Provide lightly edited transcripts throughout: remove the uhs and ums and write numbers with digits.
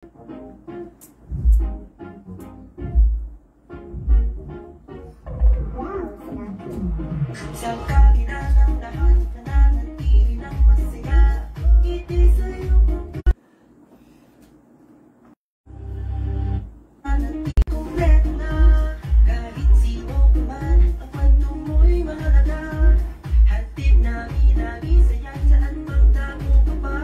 Sa kabila ng lahat, nananatili ng masaya. Ngiti sa'yo nanatili kumpleto na. Kahit sino ka man, ang kwento mo'y mahalaga. Hatid namin saya, saan bang damo ka pa?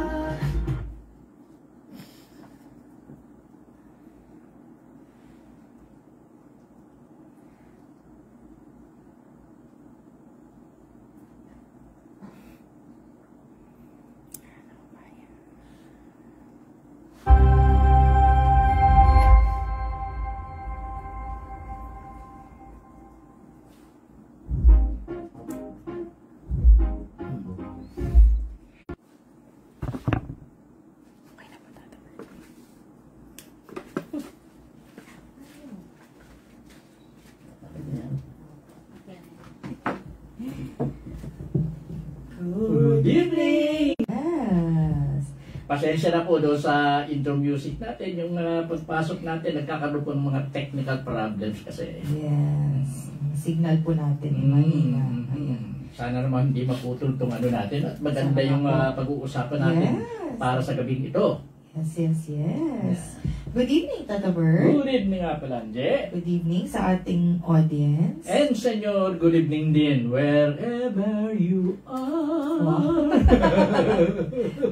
Good evening! Yes. Pasensya na po doon sa intro music natin. Yung pagpasok natin, nagkakaroon po ng mga technical problems kasi. Yes. Signal po natin. Mahina. Ayan. Sana naman hindi maputol itong ano natin at maganda Sana yung po. pag-uusapan natin para sa gabing ito. Yes. Good evening, Tata Bird. Good evening nga pala, Anje. Good evening sa ating audience. And senyor, good evening din wherever you are. Wow.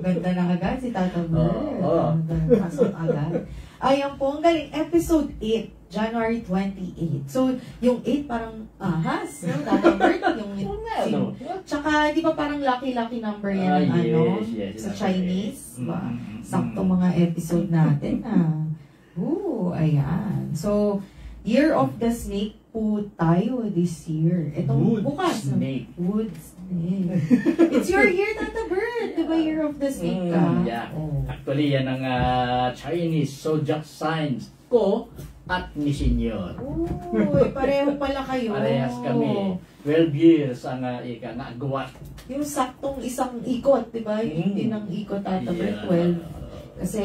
Ganda na agad si Tata Bird. Oo. Pasok agad. Ayan po, ang galing. Episode 8, January 28. So, yung 8 parang ahas, no? Tata Bird. Yung tsaka, di ba parang lucky number yan ng sa Chinese? Ba? Sakto mga episode natin, ayan. So, Year of the Snake po tayo this year. Itong Wood bukas. Snake. Wood Snake. It's your year, Tata Bird. Di ba Year of the Snake ka? Yeah. Oh. Actually, yan ang Chinese zodiac signs ko at ni Senyor. Uy, pareho pala kayo. Parehas kami. 12 years ang nagawa. Yung saktong isang ikot, di ba? Yung inang ikot, Tata Bird, 12. Kasi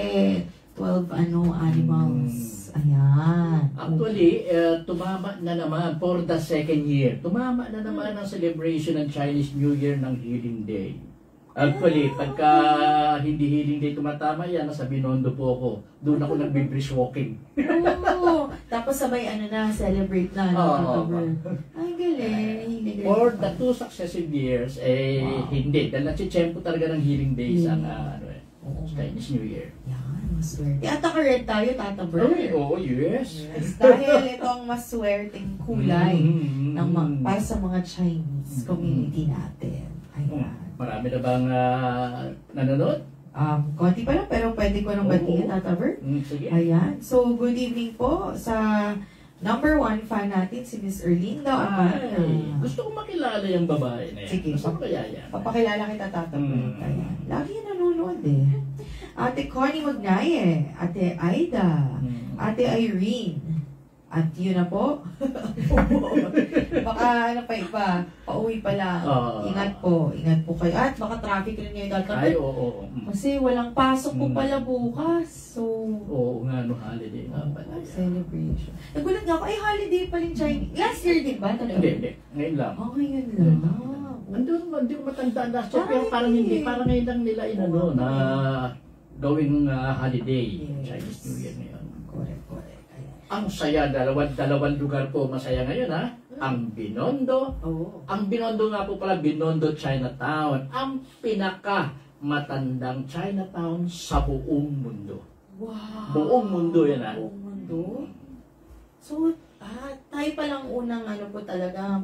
12 animals. Ayan. Actually, tumama na naman for the second year. Tumama na naman ang celebration ng Chinese New Year ng Healing Day. Actually, pagka hindi Healing Day tumatama yan, nasa Binondo po ako. Doon ako nagbe-brisk walking. Oo. Tapos sabay celebrate na. Ay, galing. For the 2 successive years, hindi. Dahil natsitsempo talaga ng Healing Days ang Chinese New Year. Yan, maswerte. At red tayo, Tata Bird. Yes. Dahil ito ang maswerteng kulay para sa mga Chinese community natin. Ayan. Marami na bang nanonood? Konti pa lang, pero pwede ko nang batiin, Tata Bird. Sige. Ayan. So, good evening po sa number 1 fan natin, si Miss Erlinda Amana. Gusto ko makilala yung babae na yan. Sige. Saan kaya yan? Papakilala kita, Tata Bird. Ayan. Lagi yan nanonood eh. Ate Connie Magnaye, Ate Aida, Ate Irene, at yun na po. Baka pa iba, pauwi pa lang. Ingat po kayo. At baka traffic rin ngayon, Tata Bird. Ay, oo. Kasi walang pasok po pala bukas. So, Oo nga, holiday nga pala. celebration. Nagulat nga ako, holiday pa rin Chinese. Last year din ba? Hindi. Ngayon lang. Ngayon lang. Hindi ko matandaan last year, pero parang hindi. Parang ngayon lang nila na gawing holiday. Chinese New Year ngayon. Correct. Ang saya, dalawang lugar po masaya ngayon Ang Binondo. Ang Binondo nga po pala, Binondo Chinatown. Ang pinaka matandang Chinatown sa buong mundo. Wow! Buong mundo yan Buong mundo? So, tayo palang unang po talaga.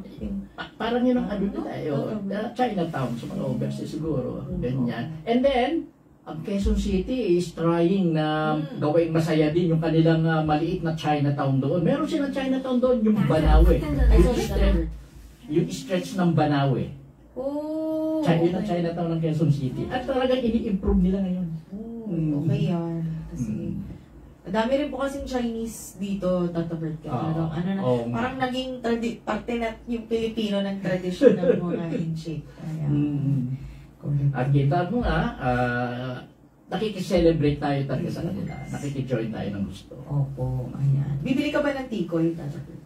Parang yun ang nila Chinatown sa mga overseas siguro. Ganyan. And then, ang Quezon City is trying na gawing masaya din yung kanilang maliit na Chinatown doon. Meron silang Chinatown doon, yung Banawe. Yung stretch ng Banawe. Yun ang Chinatown ng Quezon City. At talagang ini-improve nila ngayon. Okay yan. Kasi, dami rin po kasing Chinese dito, Tata Bird. Parang naging parte na yung Pilipino ng tradisyon ng mga handshake. Ayan. At kita mo nga, nakikicelebrate tayo talaga sa kanila. Nakikijoin tayo ng gusto. Opo, ayan. Bibili ka ba ng tikoy, Tata Bert?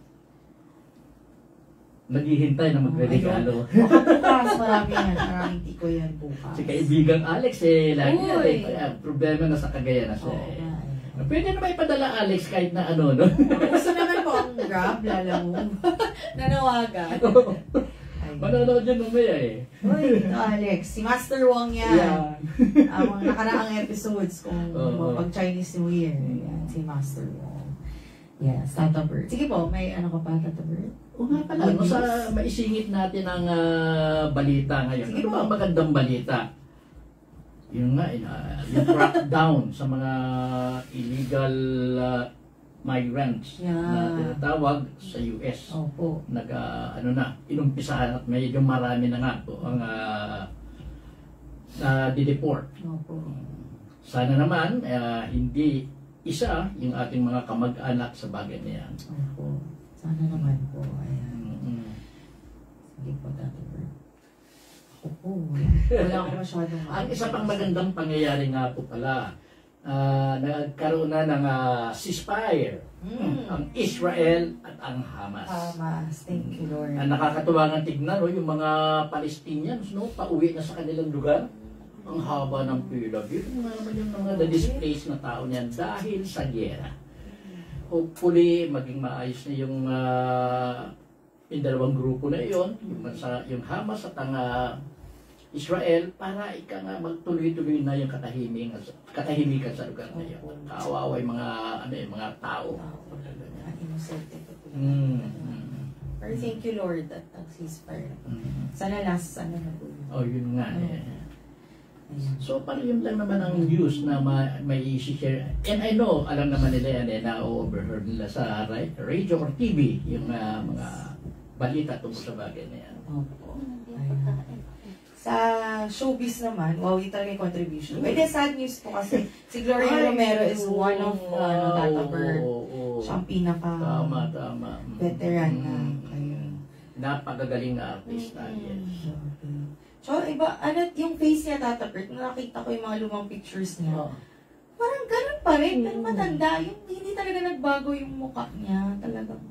Naghihintay na magre-regalo. Baka bukas, maraming tikoy yan bukas. Si kaibigang Alex lagi Uy. natin. Kaya problema na sa Cagayan na siya. Oo, nga, eh. Pwede na may padala Alex kahit na ano, no? Gusto naman po ang Grab, lalamu. Nanawagan. Manonood yun mamaya Uy, Alex, si Master Wong yan. Yeah. Ang mga nakaraang episodes kung pag Chinese New Year. Yan, si Master Wong. Yes, Tata Bert. Sige po, may ano ka pa, Tata Bert? O nga pala, no, sa maisingit natin ang balita ngayon. Sige Ano po. ba ang magandang balita? Yun nga, yung crackdown sa mga illegal migrants na Yeah. tinatawag sa US. Opo. Inumpisahan at medyo marami na nga po ang na-deport. Opo. Sana naman, hindi isa yung ating mga kamag-anak sa bagay na yan. Opo. Sana naman po. Ayan. Mm-mm. Sige po, Tata Bert. Ako po, wala ako masyadong Ang isa pang magandang pangyayari nga po pala, nagkaroon na ng ceasefire ang Israel at ang Hamas. Hamas. Thank you, Lord. Ang nakakatuwa ng tignan, no, yung mga Palestinians, no, pauwi na sa kanilang lugar. Ang haba ng pila. Yung mga na-displaced na tao niyan dahil sa giyera. Hopefully, maging maayos na yung dalawang grupo na iyon, yung Hamas at ang Israel, para magtuloy-tuloy na yung katahimikan sa lugar na yun. Kawawa yung mga tao. Inosente ko po. Pero thank you, Lord, at ang ceasefire. Sana last, na po yun. Oh, yun nga. Ayan. So, parang yun lang naman ang news na may i-share. And I know, alam naman nila yan, na-overheard nila sa radio or TV, yung mga balita tungkol sa bagay na yan. Opo. Sa showbiz naman, wow, yun talaga yung contribution. Pwede sad news po kasi si Gloria Romero is one of Tata Bert. Siya ang pinaka Tama. veteran na. Ayun. Napakagaling na artista. Yes. So, iba, yung face niya, Tata Bert, nakita ko yung mga lumang pictures niya. Parang ganun pa rin, pero matanda. Yung hindi talaga nagbago yung mukha niya. Talagang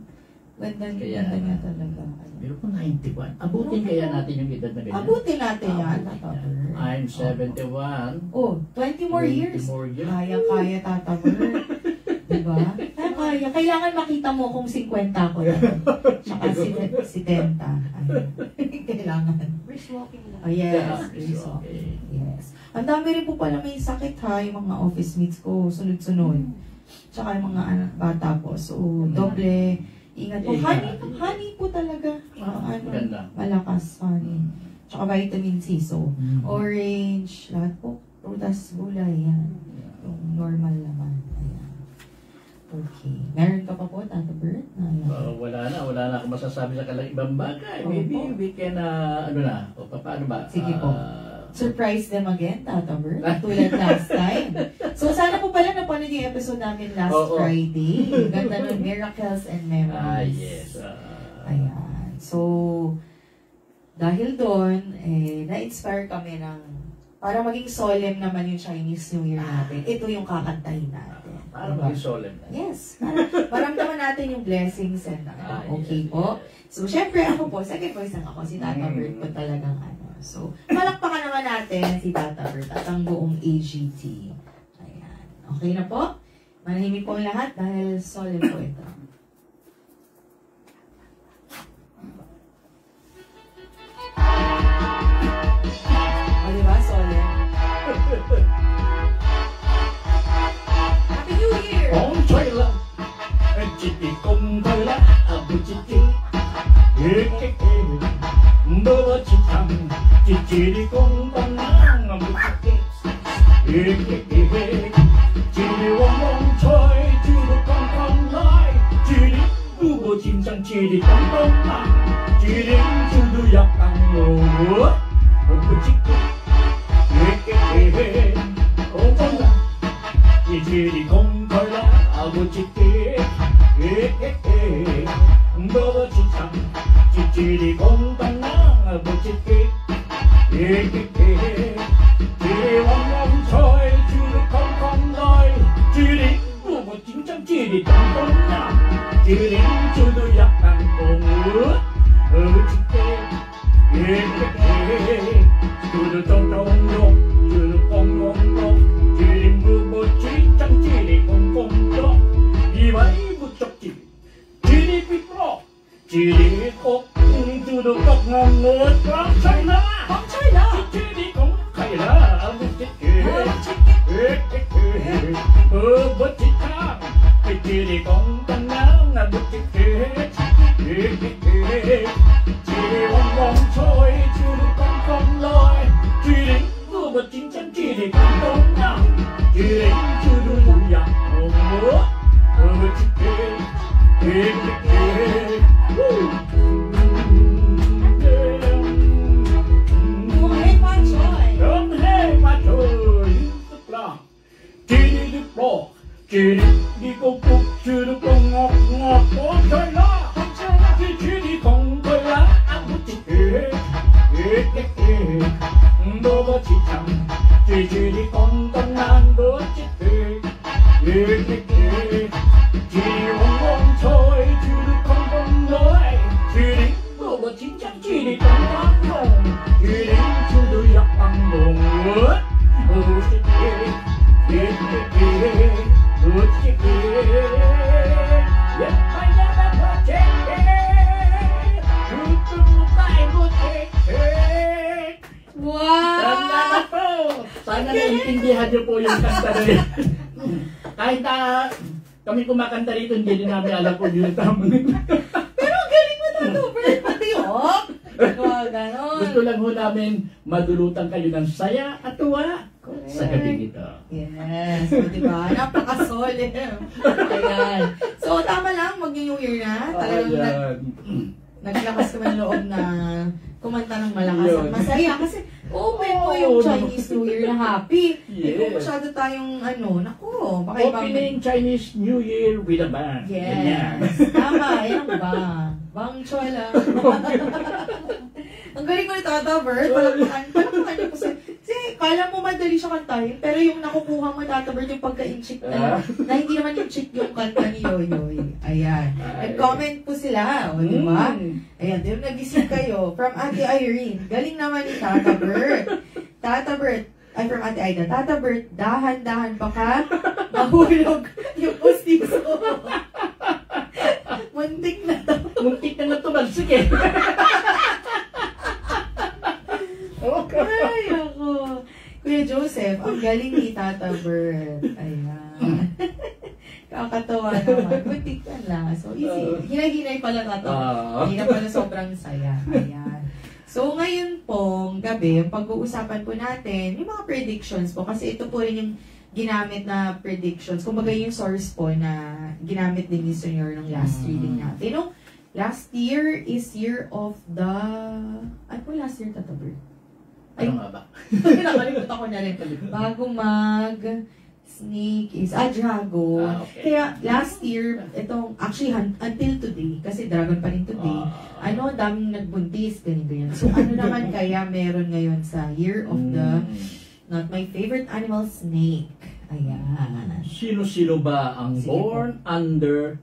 ganda niya talaga. Pero kung 91, abutin kaya natin yung edad na ganyan? Abutin natin yan, Tata Bert. I'm 71. Oh, 20 more years. 20 more years. Kaya, Tata Bert. Diba? Kaya. Kailangan makita mo kung 50 ko na. Tsaka 70. Ayun. Kailangan. Brisk walking lang. Oh, yes. Yeah, Brisk so, walking. Yes. Ang dami rin po pala may sakit ha, yung mga office mates ko, sunod-sunod. Tsaka yung mga anak bata po. So, doble. Ingat po. Honey po talaga. Ganda. Malakas honey. Tsaka vitamin C. So, orange, lahat po. Prutas, gulay, yan. Yung normal naman. Ayan. Okay. Meron ka pa po, Tata Bert? Wala na akong masasabi sa kalang ibang bagay. Opo. Maybe we can, paano ba? Sige po. Surprise them again, Tata Bert. Tulad last time. So, sana po pala napanood yung episode namin last Friday. Ganda nun, Miracles and Memories. Yes. Ayan. So, dahil doon, na-inspire kami ng para maging solemn naman yung Chinese New Year natin. Ito yung kakantahin natin. Para maging solemn na. Yes. Maramdaman natin yung blessings and okay yes, po. yes. So, syempre ako po, second voice lang ako. Si Tata Bert po talagang So, palakpakan naman natin si Tata Bert at ang buong AGT. Ayan. Okay na po? Manahimik po ang lahat dahil solemn po ito. O, diba? Solemn. Happy New Year! Con chơi là chị cùng thôi là chị bơ chị thầm chị đi cùng con nắng mà chị đi vòng chơi chị được con lại chị đi du bờ chim trăng chị đi con nắng chị đi du du dọc tăng ngủ chị con thôi là chị đi cùng thôi là chị bơ chị thầm chị đi cùng con nắng mà chị đi vòng chơi 찌릿 똥똥냥 찌릿 주도 약간 똥을 어찌게 주도 똥똥용 주도 똥똥용 찌릿 무보 찌짱 찌릿 똥똥용 이와이 무척지 찌릿 삐뚤어 찌릿 꼭 주도 똥똥 너 뻥쳐라 뻥쳐라. 찌릿 똥카이라 무척지 멋지다 찌릿 똥똥냥 무척지 찌릿 엉엉초이 찌릿 똥똥로이 찌릿 무보 찐짠 찌릿 똥똥냥 찌릿 주루야 Buhay pa, Choy. Hey, machoy, tukla. 찌릿 뽀, 찌릿 니꼬꾹 찌릿 꽁옥 꽁옥 꽁쳐라. 뻥쳐라. 찌릿 꽁쳐라. 아무찌게 너버 지참 찌릿 꽁꽁난 거찌게 지롱롱초이 찌릿 꽁꽁로이 찌릿 너버 진짜 찌릿 꽁꽁용 찌릿 주도 약방롱 어찌게 Wow! Sana naiintindihan niyo po yung kanta na yun. Kahit kami kumakanta rito, hindi din namin alam po yung tama. Pero ang galing mo na to, Bert. Pati hop. Ganon. Gusto lang ho namin madulutan kayo ng saya at tuwa sa gabi ito. Yes. So, diba? Napaka-solid. Ayan. So, tama lang. Mag-New Year na. Talagang naglakas ka man loob na kumanta ng malakas at masaya. Kasi open po yung Chinese New Year na happy. Hindi po masyado tayong naku. Opening Chinese New Year with a band. Ganyan. Yes. Tama. Yan ba? Bang chola. Ang galing ko ni Tata Bert. Palakpakan niyo po siya. Kasi kala mo madali siya kantahin, pero yung nakukuha mo Tata Bert yung pagka-inchik na hindi naman yung chick yung kanta ni Yoyoy. Ayan. Nag-comment po sila. O, di ba? Ayan. Yung nag-isip kayo. From Ate Irene. Galing naman ni Tata Bert. Tata Bert. Ay, from Ate Aida. Tata Bert, dahan-dahan baka mahulog yung pustiso. Muntik na to. Muntik na natumagsik eh. Ay, ako. Kuya Joseph, ang galing ni Tata Bert. Ayan. Kakatawa naman. Muntik ka lang. So, easy. Hinay-hinay pala Tata. Hindi na pala sobrang saya. Ayan. So, ngayon pong gabi, pag-uusapan po natin yung mga predictions po. Kasi ito po rin yung ginamit na predictions. Kumbaga yung source po na ginamit din ni Senyor nung last reading natin. No? Last year is year of the... Ano po last year, Tata Bert? Ano nga ba? Nakalimutan ko na rin. Bago snake is, dragon. Okay. Kaya last year, itong, actually until today, kasi dragon pa rin today, daming nagbuntis, ganyan. So ano naman kaya meron ngayon sa year of the, not my favorite animal, snake. Ayan. Sino-sino ba ang born under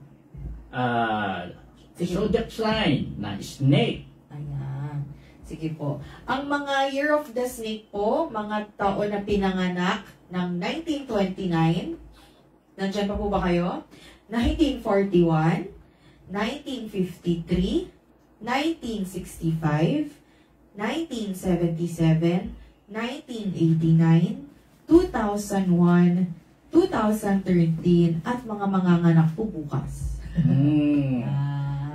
zodiac sign na snake? Ayan. Sige po. Ang mga year of the snake po, mga taon na pinanganak ng 1929. Nandiyan pa po ba kayo? 1941, 1953, 1965, 1977, 1989, 2001, 2013, at mga manganganak po bukas.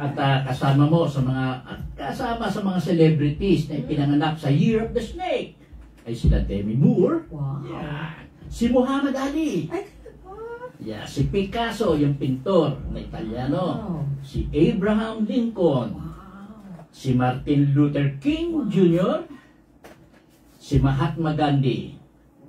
At kasama mo sa mga celebrities na ipinanganak sa Year of the Snake ay sila Demi Moore. Wow. Yeah. Si Muhammad Ali. Ay, Yeah, si Picasso, yung pintor na Italiano. wow. Si Abraham Lincoln. Wow. Si Martin Luther King Jr. Si Mahatma Gandhi.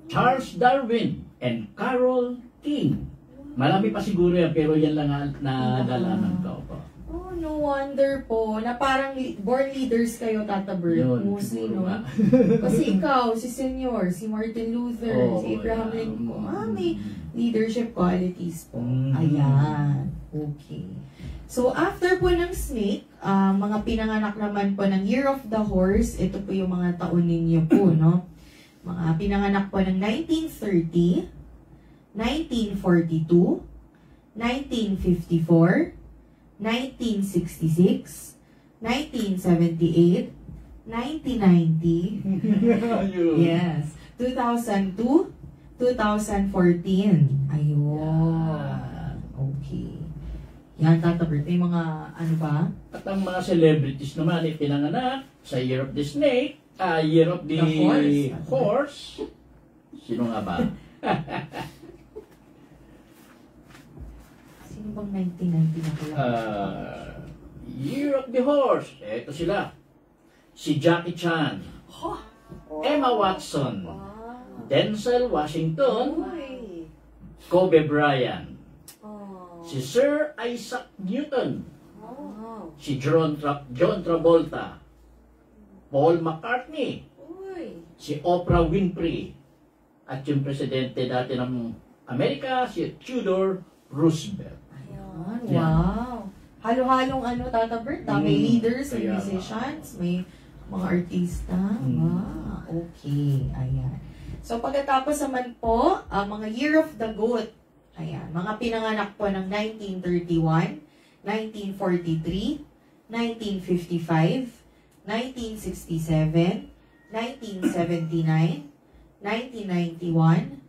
Charles Darwin and Carol King. Marami pa siguro yan, pero yan lang nalalaman ko po. Oh, no wonder po na parang born leaders kayo, Tata Bert. Yun, Mostly, siguro no? nga. Kasi ikaw, si Senyor, si Martin Luther, si Abraham Lincoln, may leadership qualities po. Ayan. Okay. So, after po ng snake, mga pinanganak naman po ng Year of the Horse, ito po yung mga taon ninyo po, no? Mga pinanganak po ng 1930, 1942, 1954, 1966, 1978, 1990, yes, 2002, 2014. Ayun. Okay. Yan, Tata Bert. May mga ano ba? At ang mga celebrities naman ay pinanganak sa Year of the Snake, Year of the Horse. Sino nga ba? Sino bang 1990 na pala? Year of the Horse. Ito sila. Si Jackie Chan, Emma Watson, Denzel Washington, Uy. Kobe Bryant, Oh. si Sir Isaac Newton, Wow. si John Travolta, Paul McCartney, Uy. si Oprah Winfrey, at yung presidente dati ng Amerika, si Theodore Roosevelt. Ayan. Yan. Wow. Halo-halong ano, Tata Bert. May leaders, may Kaya nga. musicians, may mga artista. Wow. Okay. Ayan. So, pagkatapos naman po, mga Year of the Goat. Ayan. Mga pinanganak po ng 1931, 1943, 1955, 1967, 1979, 1991,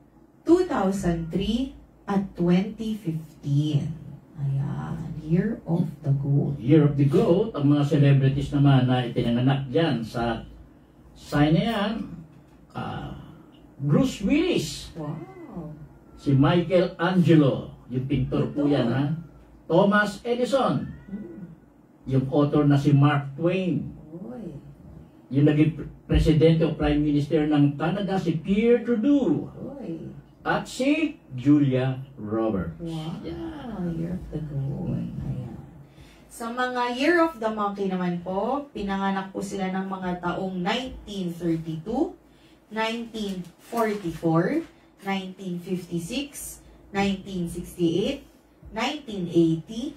2003, at 2015. Ayan. Year of the Goat. Year of the Goat, ang mga celebrities naman na itinanganak dyan sa sign na yan, Bruce Willis, Wow. si Michael Angelo, yung pintor po yan ha, Thomas Edison, yung author na si Mark Twain, Uy. yung naging presidente o prime minister ng Canada si Pierre Trudeau, Uy. at si Julia Roberts. Wow. Yan. Year of the Goat. Ayan. Sa mga Year of the Monkey naman po, pinanganak po sila ng mga taong 1932, 1944, 1956, 1968, 1980,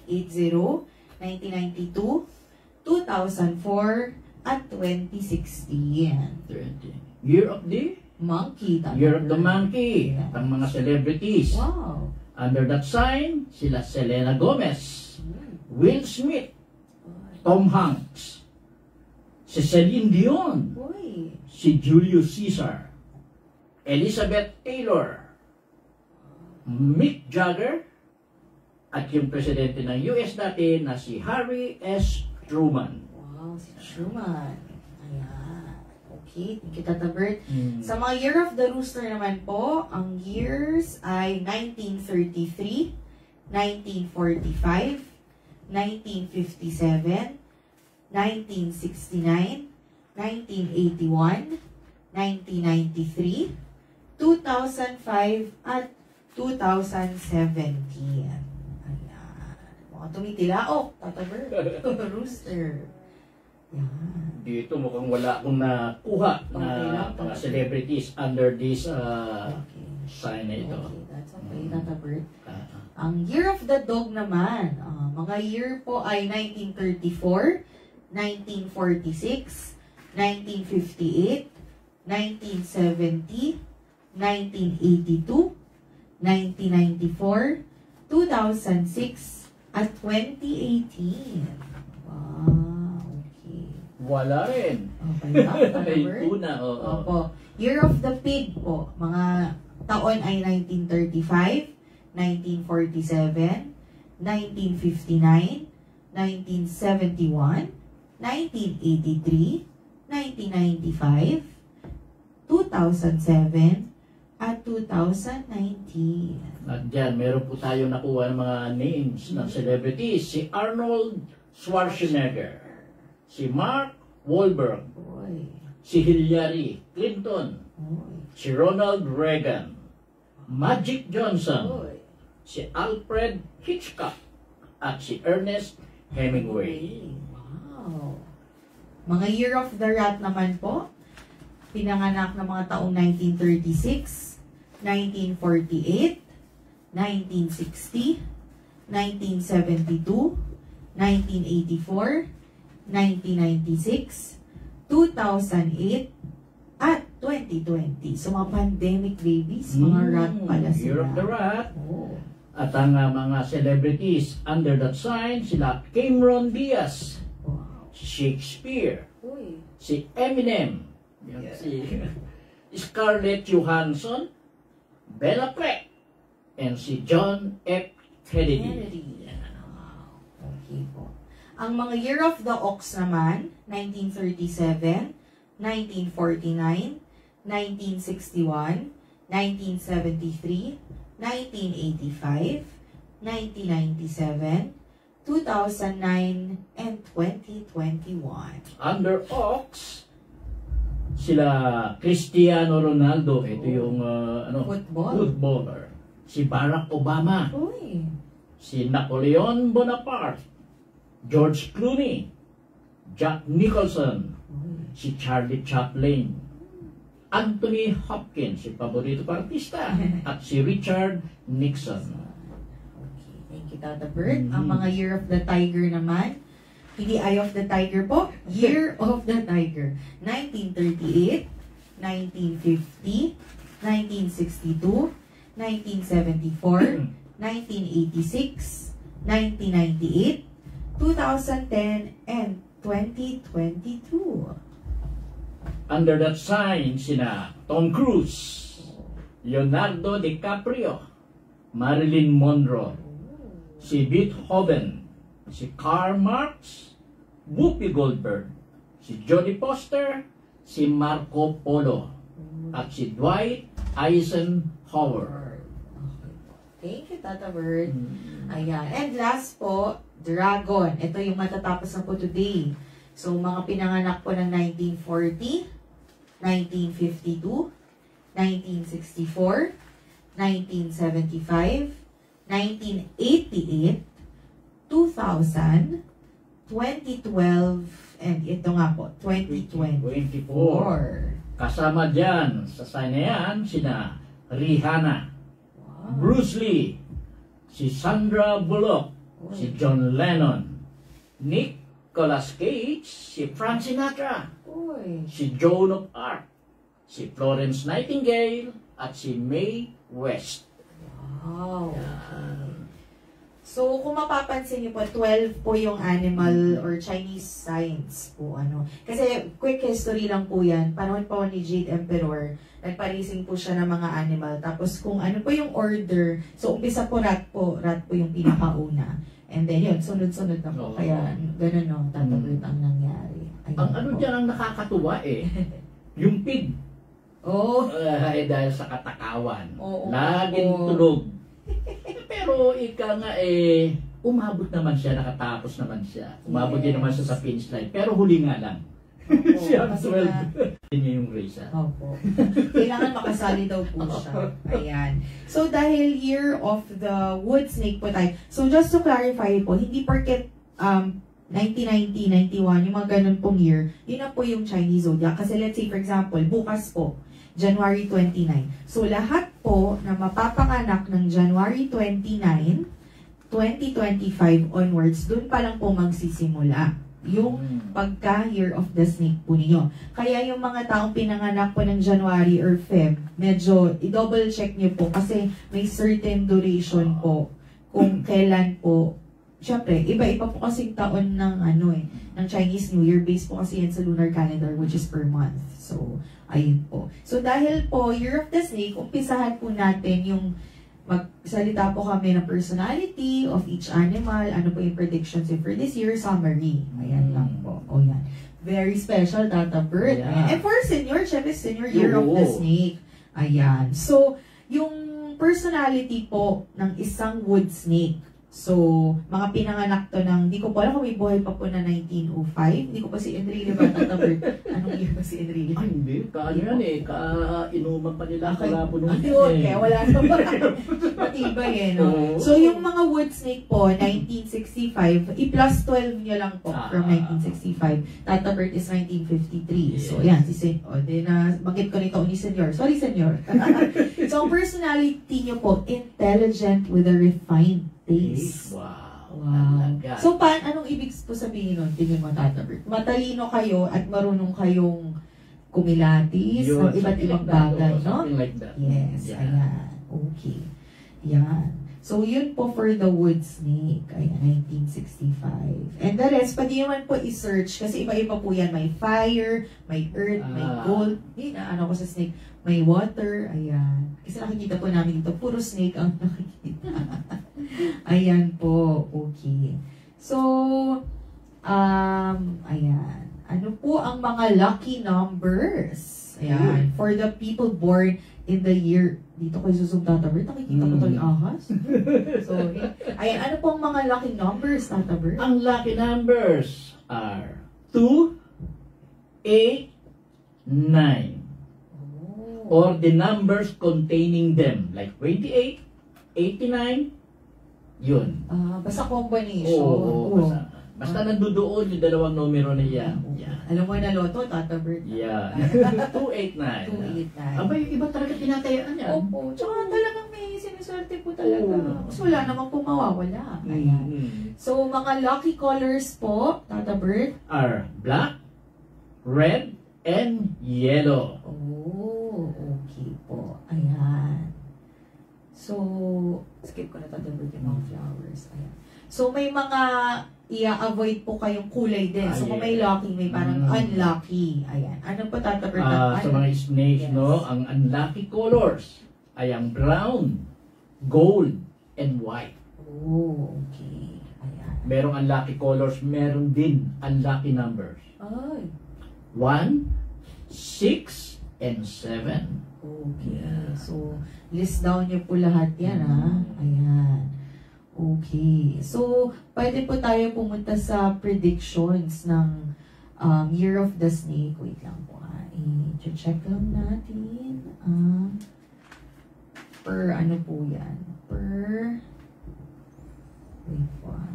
1992, 2004, at 2016. 20. Year of the Monkey. Year of the Monkey. Yeah. Ang mga celebrities. Wow. Under that sign, sila Selena Gomez, Will Smith, Uy. Tom Hanks, si Celine Dion, Uy. si Julius Caesar, Elizabeth Taylor, Mick Jagger, at yung presidente ng US dati na si Harry S. Truman. Wow, si Truman. Ayan. Okay, thank you, Tata Bert. Sa mga Year of the Rooster naman po, ang years ay 1933, 1945, 1957, 1969, 1981, 1993, 2005, at 2017. Ayan. Mga tumitilaok, Tata Bert. Rooster. Yan. Dito mukhang wala akong nakuha Okay na lang, mga Tata. celebrities under this Okay. sign na ito. Okay, that's okay, Tata Bert. Ah, Ang Year of the Dog naman, mga year po ay 1934, 1946, 1958, 1970, 1982, 1994, 2006, at 2018. Wow, okay. wala rin. Okay lang, Tata May Bert? tuna, oo. Opo. Year of the Pig po. Mga taon ay 1935, 1947, 1959, 1971, 1983, 1995, 2007, at 2019. At dyan, meron po tayo nakuha ng mga names ng celebrities. Si Arnold Schwarzenegger, si Mark Wahlberg, Boy. si Hillary Clinton, Boy. si Ronald Reagan, Magic Johnson, Boy. si Alfred Hitchcock, at si Ernest Hemingway. Wow. Mga Year of the Rat naman po, pinanganak ng mga taong 1936, 1948, 1960, 1972, 1984, 1996, 2008, at 2020. So, mga pandemic babies, mga rat pala sila. Year of the Rat. Oh. At ang mga celebrities under that sign, sila Cameron Diaz, Wow. si Shakespeare, Uy. si Eminem, yan, Yeah. si Scarlett Johansson, Bella Fleck, and si John F. Kennedy. Wow. Okay po. Ang mga Year of the Ox naman, 1937, 1949, 1961, 1973, 1985, 1997, 2009, and 2021. Under Ox, sila Cristiano Ronaldo, ito yung footballer. Si Barack Obama, Uy. si Napoleon Bonaparte, George Clooney, Jack Nicholson, si Charlie Chaplin, Anthony Hopkins, si paborito ko artista, at si Richard Nixon. Okay, thank you, Tata Bert. Ang mga Year of the Tiger naman, hindi Eye of the Tiger po, Year of the Tiger. 1938, 1950, 1962, 1974, 1986, 1998, 2010, and 2022. Under that sign, sina Tom Cruise, Leonardo DiCaprio, Marilyn Monroe, si Beethoven, si Karl Marx, Whoopi Goldberg, si Jodie Foster, si Marco Polo, at si Dwight Eisenhower. Thank you, Tata Bird. Ayan. And last po, Dragon. Ito yung matatapos na po today. So, mga pinanganak po ng 1940, 1952, 1964, 1975, 1988, 2000, 2012, and ito nga po, 2024. Kasama dyan, sa sign na yan, sina Rihanna, Wow. Bruce Lee, si Sandra Bullock, si John Lennon, Nicolas Cage, si Frank Sinatra, Uy. si Joan of Arc, si Florence Nightingale, at si Mae West. Wow. So, kung mapapansin niyo po, 12 po yung animal or Chinese signs po. Kasi, quick history lang po yan. Panahon po ni Jade Emperor, nagparising po siya ng mga animal. Tapos, kung ano po yung order, so, umpisa po. Rat po yung pinakauna. And then, yun, sunod-sunod na po. Oo. Kaya, ganun no, tataglit ang nangyari. Ayun Ang ano po. dyan ang nakakatuwa yung pig. Oh, Dahil sa katakawan. Oo. Laging Oo. tulog. Pero ika nga umabot naman siya, nakatapos naman siya. Umabot din naman siya sa finish line. Pero huli nga lang. Siya ang kasi 12. nga- Yun yung race. Opo. Kailangan makasali daw po siya. Ayan. So, dahil Year of the Wood Snake po tayo. So, just to clarify po, hindi porket 1990, 91, yung mga ganun pong year, yun na po yung Chinese zodiac. Kasi let's say, for example, bukas po, January 29. So, lahat po na mapapanganak ng January 29, 2025 onwards, dun pa lang po magsisimula yung pagka-Year of the Snake po ninyo. Kaya yung mga taong pinanganak po ng January or Feb, medyo i-double check nyo po kasi may certain duration po kung kailan po. Siyempre, iba-iba po kasing taon ng ng Chinese New Year, based po kasi yan sa lunar calendar, which is per month. So, ayun po. So, dahil po, Year of the Snake, umpisahan po natin yung magsalita po kami ng personality of each animal, ano po yung predictions for this year, summary. Ayan lang po. O yan. Very special, Tata Bert. Yeah. And for senior, syempre senior Year of the Snake. Ayan. So, yung personality po ng isang wood snake, So, mga pinanganak to ng, hindi ko po alam kung may buhay pa po na 1905. Hindi ko pa si Enrile ba tatabert? Anong year ba si Enrile? Ay, hindi. Kaano yan eh. Ka-inuman pa nila. Okay. Wala po nung Ayun, kaya wala na ba? Matibay eh, no? Oo. So, yung mga wood snake po, 1965, i-plus 12 nyo lang po from 1965. Tata Bert is 1953. So, yan, si Sen, banggit ko nito ni Senyor. Sorry, Senyor. So, ang personality nyo po, intelligent with a refined taste. Wow. Wow. Talaga. So, anong ibig po sabihin nun? Tingin mo, Tata Bert. Matalino kayo at marunong kayong kumilatis Yun, ng iba't something ibang like that, bagay, oo, no? Something like that. Yes, Yeah. ayan. Okay. Yan. So, yun po for the wood snake. Ayan, 1965. And the rest, pwede naman po i-search kasi iba-iba po yan. May fire, may earth, may gold. Yun, ano ko sa snake. May water. Ayan. Kasi nakikita po namin dito, puro snake ang nakikita. Ayan po. Okay. So, ayan. Ano po ang mga lucky numbers? Ayan. For the people born in the year, dito ko isusog Tata Bert, nakikita ko ito yung ahas. So, ayan. Ano po ang mga lucky numbers, Tata Bert? Ang lucky numbers are 2, 8, 9. Or the numbers containing them. Like 28, 89, yun. Basta combination. Oo. Basta nandoon yung dalawang numero na yan. Yan. Alam mo na loto, Tata Bert. Yan. 289. 289. Aba, yung iba talaga tinatayaan yan. Opo. Tsaka talagang may sinuswerte po talaga. Oo. Kasi wala namang po mawawala. Ayan. So, mga lucky colors po, Tata Bert? Are black, red, and yellow. Oh, okay po. Ayan. So, skip ko na Tata Bert yung mga flowers. Ayan. So, may mga i-avoid po kayong kulay din. So, kung may lucky, may parang unlucky. Ayan. Ano po Tata Bert? Sa mga snakes, Yes. no, ang unlucky colors ay ang brown, gold, and white. Oh, okay. Ayan. Merong unlucky colors, meron din unlucky numbers. Ay. 1, 6, and 7. Okay. Yeah. So, list down niyo po lahat yan, ha? Ayan. Okay. So, pwede po tayo pumunta sa predictions ng Year of the Snake. Wait lang po, ha? I-check lang natin. Per ano po yan? Wait po, ha?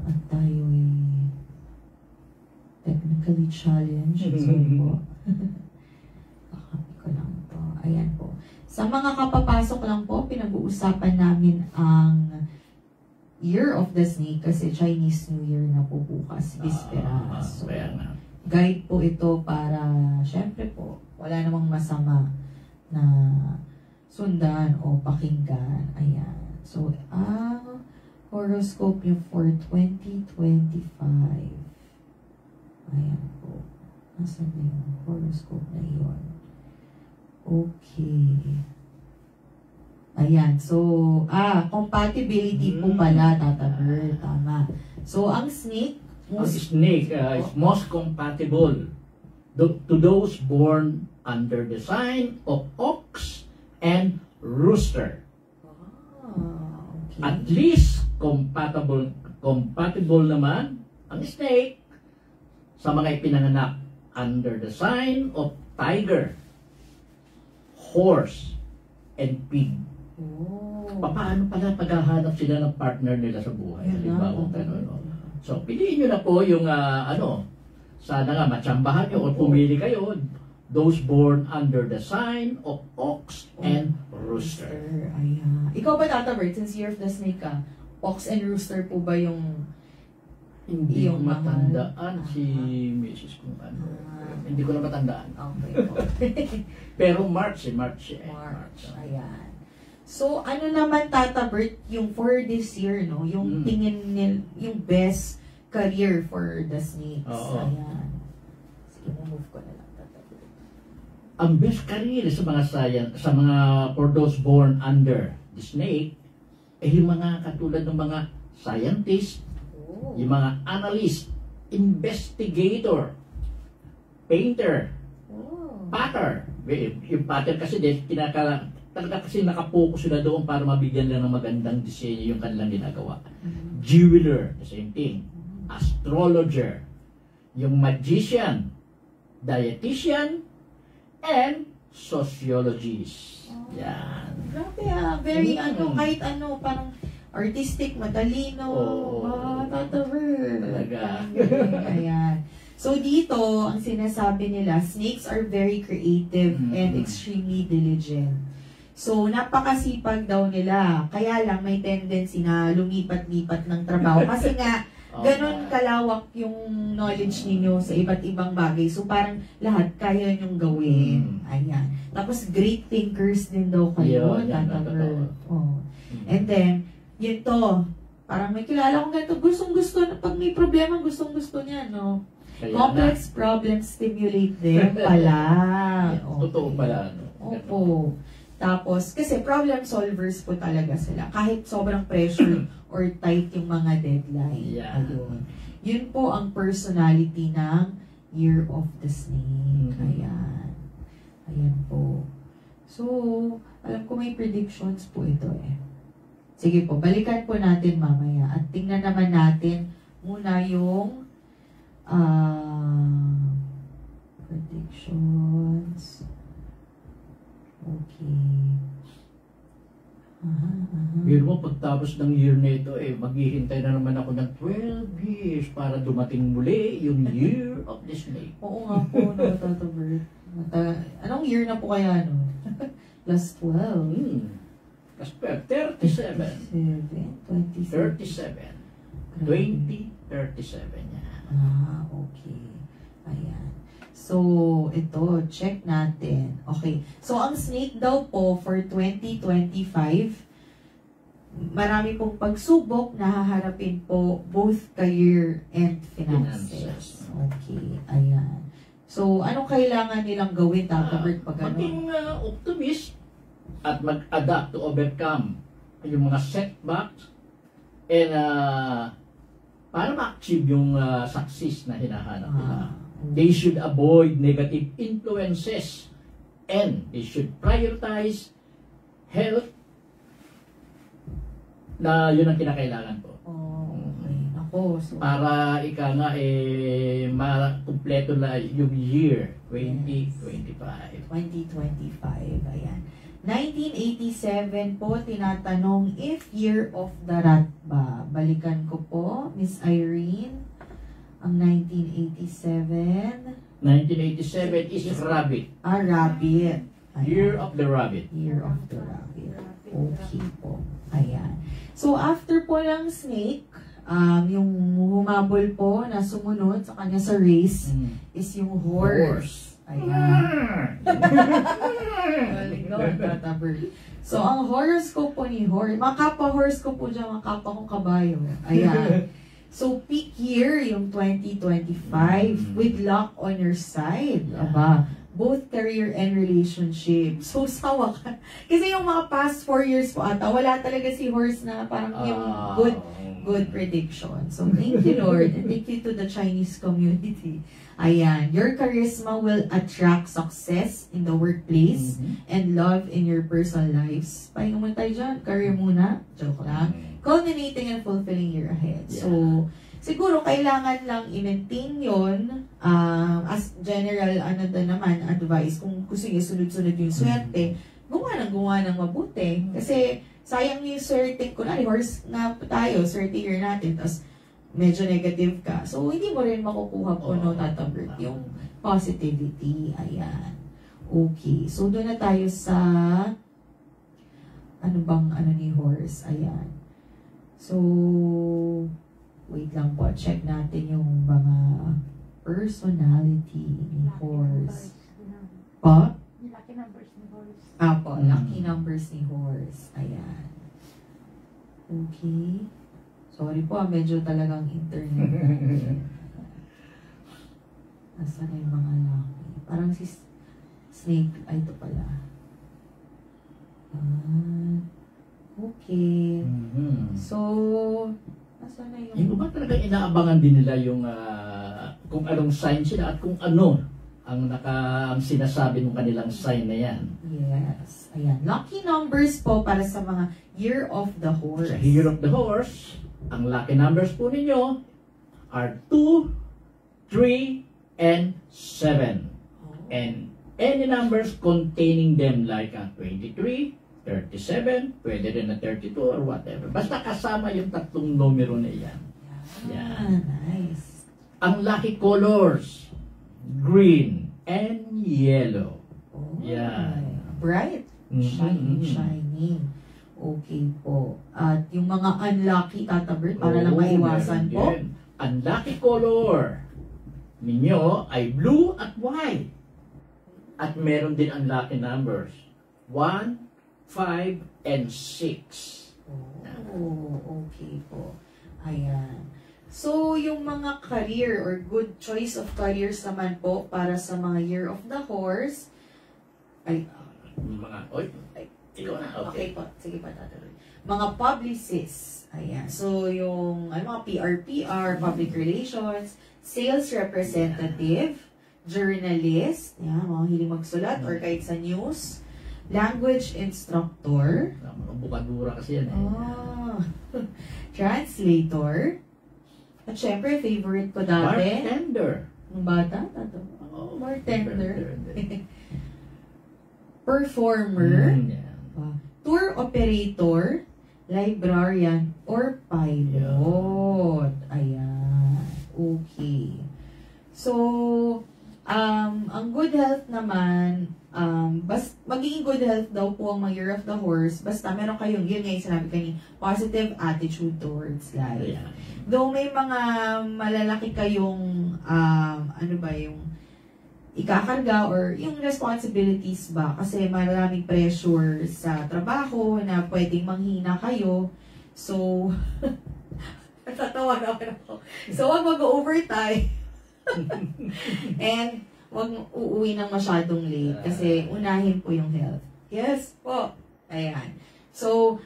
At tayo technically challenged. Sorry po. Kakapit ko lang to. Ayan po. Sa mga kapapasok lang po, pinag-uusapan namin ang Year of the Snake kasi Chinese New Year na po bukas, Bispera. So, guide po ito para, syempre po, wala namang masama na sundan o pakinggan. Ayan. So, ang horoscope niyo for 2025. Ayan po. Nasaan na yung horoscope na yun? Okay. Ayan. So, compatibility po pala, Tata Bert. Tama. So, ang snake, Ang snake is most compatible to those born under the sign of ox and rooster. okay. At least compatible naman ang snake sa mga ipinanganak under the sign of tiger, horse, and pig. Paano pala paghahanap sila ng partner nila sa buhay? Halimbawa, So, piliin nyo na po yung sana nga matsambahan nyo o pumili kayo, those born under the sign of ox and rooster. Ayan. Ikaw ba, Tata Bert, since Year of the Snake ka, ox and rooster po ba yung Hindi ko yung matandaan si Mrs. kung ano. Hindi ko na matandaan. Okay po. Pero March. March. Ayan. So, ano naman, Tata Bert, yung for this year, no? Yung tingin nil, yung best career for the snakes. Oo. Ayan. Sige, move ko na lang, Tata Bert. Ang best career sa mga for those born under the snake ay yung mga katulad ng mga scientist, yung mga analyst, investigator, painter, potter. Yung potter kasi talaga kasi nakapokus sila doon para mabigyan lang ng magandang disenyo yung kanilang ginagawa. Jeweler, the same thing. Astrologer, yung magician, dietitian, and sociologist. Yan. Grabe very kahit parang artistic, matalino, Tata Ver. Talaga. Ayan. So dito, ang sinasabi nila, snakes are very creative and extremely diligent. So, napakasipag daw nila. Kaya lang may tendency na lumipat-lipat ng trabaho. Kasi nga, ganun kalawak yung knowledge ninyo sa iba't ibang bagay. So, parang lahat kaya nyong gawin. Ayan. Tapos, great thinkers din daw kayo. Tata Ver. And then, yun to. Parang may kilala kong ganito. Gustong-gusto, pag may problema, gustong-gusto niya, no? Complex problems stimulate them pala. Totoo pala. Opo. Tapos, kasi problem solvers po talaga sila. Kahit sobrang pressure or tight yung mga deadline. Ayun. Yun po ang personality ng Year of the Snake. Ayan. Ayan po. So, alam ko may predictions po ito eh. Sige po, balikan po natin mamaya. At tingnan naman natin muna yung predictions. Okay. Pero mo, pagtapos ng year na ito, maghihintay na naman ako ng 12 years para dumating muli yung Year of the Snake. Oo nga po, no, Tata Bert. Anong year na po kaya, no? Plus 12. Plus 12, 37. 27. 2037 yan. Okay. Ayan. So, ito, check natin. Okay. So, ang snake daw po for 2025, marami pong pagsubok na haharapin po both career and finances. Okay. Ayan. So, anong kailangan nilang gawin, Tata Bert, pag ano? Maging optimist at mag-adapt to overcome yung mga setbacks and para ma-achieve yung success na hinahanap nila. They should avoid negative influences and they should prioritize health na yun ang kinakailangan po. Okay. Ako, so... Para ika nga makumpleto na yung year 2025. 2025, ayan. 1987 po, tinatanong if Year of the Rat ba? Balikan ko po, Miss Irene. Ang 1987. 1987 is Rabbit. Rabbit. Ayan. Year of the Rabbit. Year of the Rabbit. Okay po. Ayan. So, after po ng snake, yung humabol po na sumunod sa kanya sa race is yung horse. Ayan. So, ang horoscope po ni horse, mga kapwa-horoscope po dyan, mga kapwa kong kabayo. Ayan. So, peak year yung 2025 with luck on your side. Aba, both career and relationship. So, sawa ka. Kasi yung mga past 4 years po ata, wala talaga si horse na parang yung good prediction. So, thank you, Lord. And thank you to the Chinese community. Ayan. Your charisma will attract success in the workplace and love in your personal lives. Pahinga muna tayo dyan. Career muna. Joke lang. Culminating and fulfilling year ahead. So, siguro kailangan lang i-maintain yun as general naman advice. Kung gusto niyo sunod-sunod yung swerte, gumawa ng mabuti. Kasi sayang yung swerte. Kunwari, horse na tayo, swerte year natin, tapos medyo negative ka. So, hindi mo rin makukuha po, no, Tata Bert, yung positivity. Ayan. Okay. So, doon na tayo sa ni horse. Ayan. So, wait lang po. Check natin yung mga personality ni horse. Pa? Lucky numbers ni horse. Po. Lucky numbers ni horse. Ayan. Okay. Sorry po, medyo talagang internet. Nasaan na yung mga lucky? Parang si Snake. Ay, ito pala. Okay. So, nasaan na yung... Yung ba talaga inaabangan din nila yung kung anong sign sila at kung ano ang sinasabi ng kanilang sign na yan. Yes. Ayan. Lucky numbers po para sa mga Year of the Horse. Sa Year of the Horse, ang lucky numbers po ninyo are 2, 3, and 7. And any numbers containing them like 23, 37, pwede rin na 32 or whatever. Basta kasama yung tatlong numero na yan. Yeah. Nice. Ang lucky colors, green and yellow. Oh, Yan. bright. Mhm. Shining. Okay po. At yung mga unlucky, Tata Bert, para lang Oo, maiwasan meron po. din. Ang lucky color ninyo ay blue at white. At meron din ang lucky numbers, 1, 5, and 6. Oh, okay po. Ayan. So, yung mga career or good choice of careers naman po para sa mga Year of the Horse, ay, Ikaw na, okay po. Sige pa, Tata Bert. Mga publicists. Ayan. So, yung mga PR, public relations, sales representative, journalist, yan, mga hiling magsulat or kahit sa news, language instructor, Mga bukadura kasi yan. translator, at syempre, favorite ko dati, Bartender. ng bata, tato, Oh, bartender, performer, Yan. tour operator, librarian, or pilot. Ayan. Okay. So, ang good health naman, magiging good health daw po ang mga Year of the Horse, basta meron kayong, yun nga yung sinabi kanina, positive attitude towards life. Yan. Though may mga malalaki kayong, yung ikakarga or yung responsibilities ba, kasi maraming pressure sa trabaho na pwedeng manghina kayo. So, natatawa naman ako. So, wag mag-overtime. And, wag uuwi ng masyadong late kasi unahin po yung health. Yes po. Ayan. So,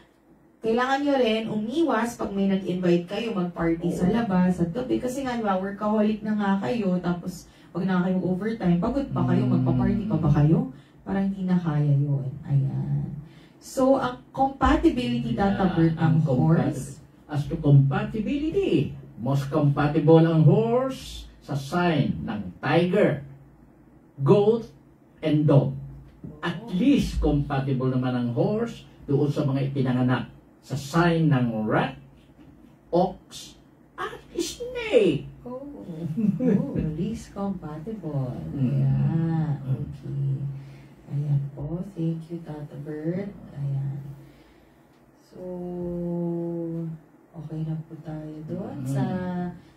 kailangan nyo rin umiwas pag may nag-invite kayo mag-party sa labas at gabi. Kasi nga, workaholic na nga kayo, tapos wag na kayo overtime, pagod pa kayo, magpa-party pa ba kayo? Parang hindi na kaya yun. Ayan. So, ang compatibility, Tata Bert, ang horse. As to compatibility, most compatible ang horse sa sign ng tiger, goat, and dog. At least compatible naman ang horse doon sa mga ipinanganak sa sign ng rat, ox, at snake. Oh, least compatible. Ayan. Okay. Ayan po. Thank you, Tata Bert. Ayan. So, okay na po tayo doon. Sa